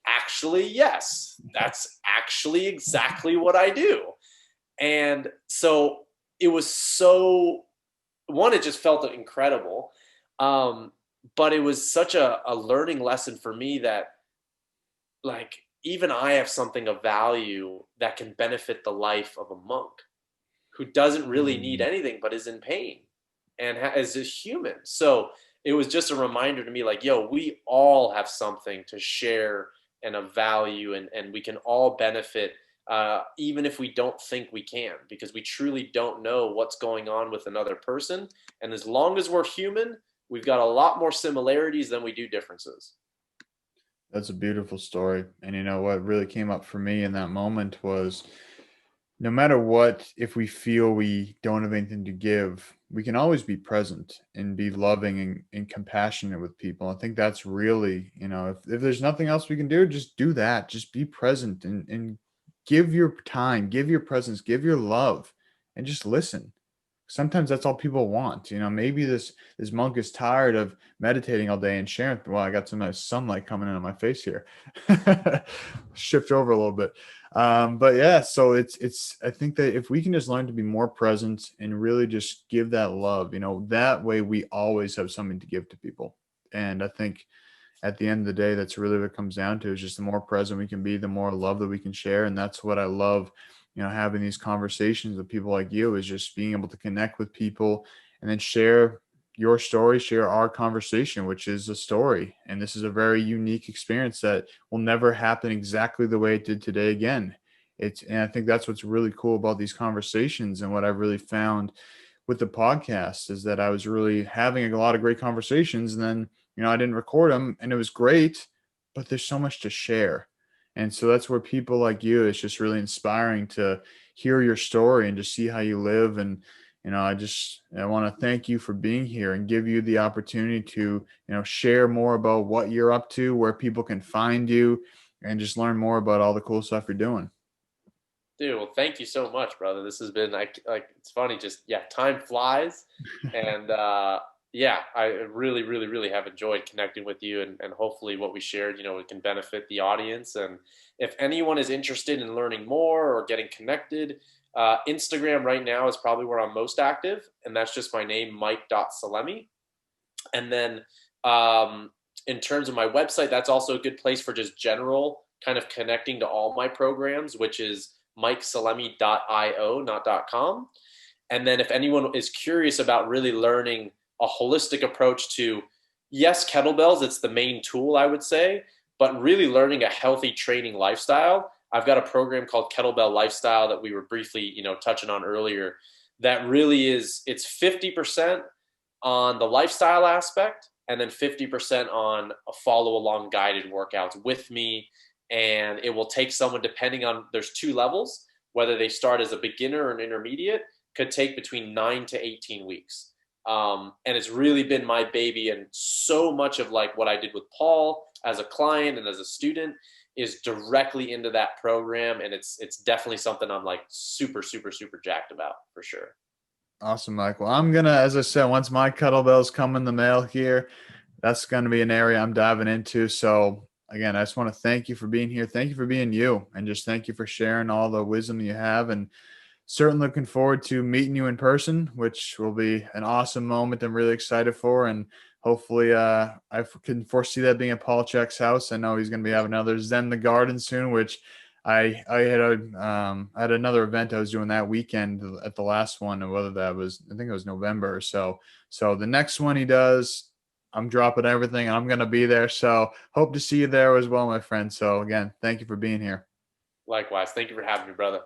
actually, yes, that's actually exactly what I do. And so it was it just felt incredible. But it was such a learning lesson for me that, like, even I have something of value that can benefit the life of a monk who doesn't really need anything but is in pain and is a human. So it was just a reminder to me, like, yo, we all have something to share and of value, and we can all benefit, even if we don't think we can, because we truly don't know what's going on with another person. And as long as we're human, we've got a lot more similarities than we do differences. That's a beautiful story. And you know what really came up for me in that moment was, no matter what, if we feel we don't have anything to give, we can always be present and be loving and compassionate with people. I think that's really, if there's nothing else we can do, just do that. Just be present and give your time, give your presence, give your love, and just listen. Sometimes that's all people want. Maybe this monk is tired of meditating all day and sharing. Well, I got some nice sunlight coming in on my face here. Shift over a little bit. But yeah, so it's, I think that if we can just learn to be more present and really just give that love, that way we always have something to give to people. And I think at the end of the day, that's really what it comes down to, is just the more present we can be, the more love that we can share. And that's what I love, having these conversations with people like you, is just being able to connect with people and then share your story, share our conversation, which is a story. And this is a very unique experience that will never happen exactly the way it did today again. And I think that's what's really cool about these conversations. And what I've really found with the podcast is that I was really having a lot of great conversations, and then, I didn't record them, and it was great, but there's so much to share. And so that's where people like you, it's just really inspiring to hear your story and just see how you live. And, I want to thank you for being here and give you the opportunity to, share more about what you're up to, where people can find you, and just learn more about all the cool stuff you're doing. Dude, well, thank you so much, brother. This has been like it's funny, just, yeah, time flies. And yeah, I really, really, really have enjoyed connecting with you, and hopefully what we shared, it can benefit the audience. And if anyone is interested in learning more or getting connected, Instagram right now is probably where I'm most active, and that's just my name, Mike.Salemi. And then in terms of my website, that's also a good place for just general kind of connecting to all my programs, which is MikeSalemi.io, not .com. And then if anyone is curious about really learning a holistic approach to, yes, kettlebells, it's the main tool, I would say, but really learning a healthy training lifestyle, I've got a program called Kettlebell Lifestyle that we were briefly, touching on earlier, that really is, it's 50% on the lifestyle aspect, and then 50% on a follow along guided workouts with me. And it will take someone, depending on, there's 2 levels, whether they start as a beginner or an intermediate, could take between 9 to 18 weeks. And it's really been my baby. And so much of like what I did with Paul as a client and as a student is directly into that program. And it's definitely something I'm like super, super, super jacked about, for sure. Awesome, Mike. Well, I'm going to, as I said, once my kettlebells come in the mail here, that's going to be an area I'm diving into. So again, I just want to thank you for being here. Thank you for being you, and just thank you for sharing all the wisdom you have, and certainly looking forward to meeting you in person, which will be an awesome moment I'm really excited for. And hopefully I can foresee that being at Paul Check's house. I know he's going to be having another Zen the Garden soon, which I had another event I was doing that weekend at the last one, and whether that was, I think it was November or so. So the next one he does, I'm dropping everything and I'm going to be there. So hope to see you there as well, my friend. So again, thank you for being here. Likewise. Thank you for having me, brother.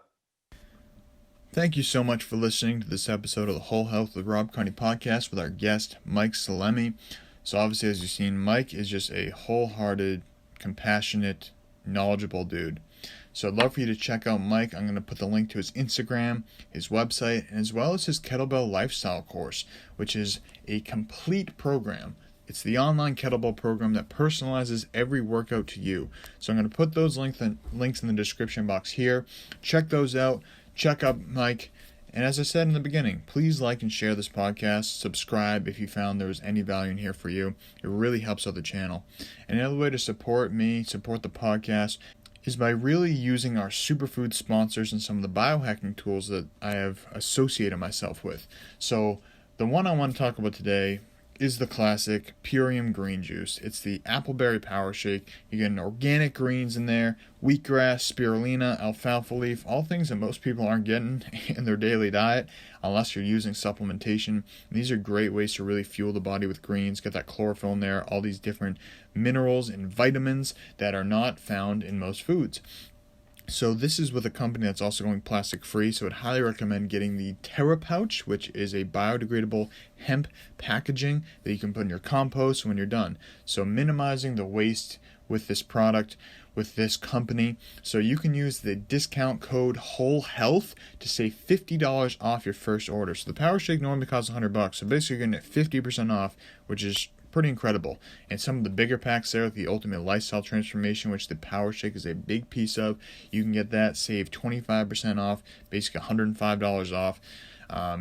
Thank you so much for listening to this episode of the Whole Health with Rob Carney Podcast with our guest, Mike Salemi. So obviously, as you've seen, Mike is just a wholehearted, compassionate, knowledgeable dude. So I'd love for you to check out Mike. I'm going to put the link to his Instagram, his website, and as well as his Kettlebell Lifestyle course, which is a complete program. It's the online kettlebell program that personalizes every workout to you. So I'm going to put those links in the description box here. Check those out. Check out Mike. And as I said in the beginning, please like and share this podcast. Subscribe if you found there was any value in here for you. It really helps out the channel. And another way to support me, support the podcast, is by really using our Superfood sponsors and some of the biohacking tools that I have associated myself with. So the one I want to talk about today is the classic Purium green juice. It's the Appleberry Power Shake. You get organic greens in there, wheatgrass, spirulina, alfalfa leaf, all things that most people aren't getting in their daily diet unless you're using supplementation. And these are great ways to really fuel the body with greens, get that chlorophyll in there, all these different minerals and vitamins that are not found in most foods. So this is with a company that's also going plastic free, so I'd highly recommend getting the Terra Pouch, which is a biodegradable hemp packaging that you can put in your compost when you're done. So minimizing the waste with this product, with this company. So you can use the discount code WHOLEHEALTH to save $50 off your first order. So the Power Shake normally costs $100, so basically you're getting it 50% off, which is pretty incredible. And some of the bigger packs there, the Ultimate Lifestyle Transformation, which the Power Shake is a big piece of, you can get that, save 25% off, basically $105 off.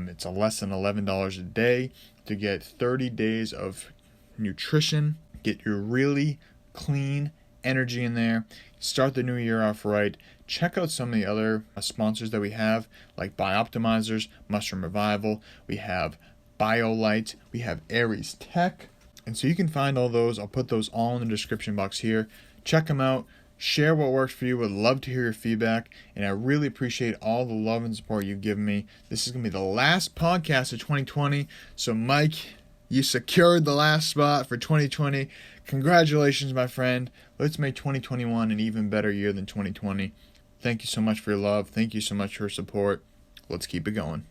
It's a less than $11 a day to get 30 days of nutrition, get your really clean energy in there, start the new year off right. Check out some of the other sponsors that we have, like Bioptimizers, Mushroom Revival, we have BioLite, we have Aries Tech. And so you can find all those. I'll put those all in the description box here. Check them out. Share what works for you. Would love to hear your feedback. And I really appreciate all the love and support you've given me. This is going to be the last podcast of 2020. So Mike, you secured the last spot for 2020. Congratulations, my friend. Let's make 2021 an even better year than 2020. Thank you so much for your love. Thank you so much for your support. Let's keep it going.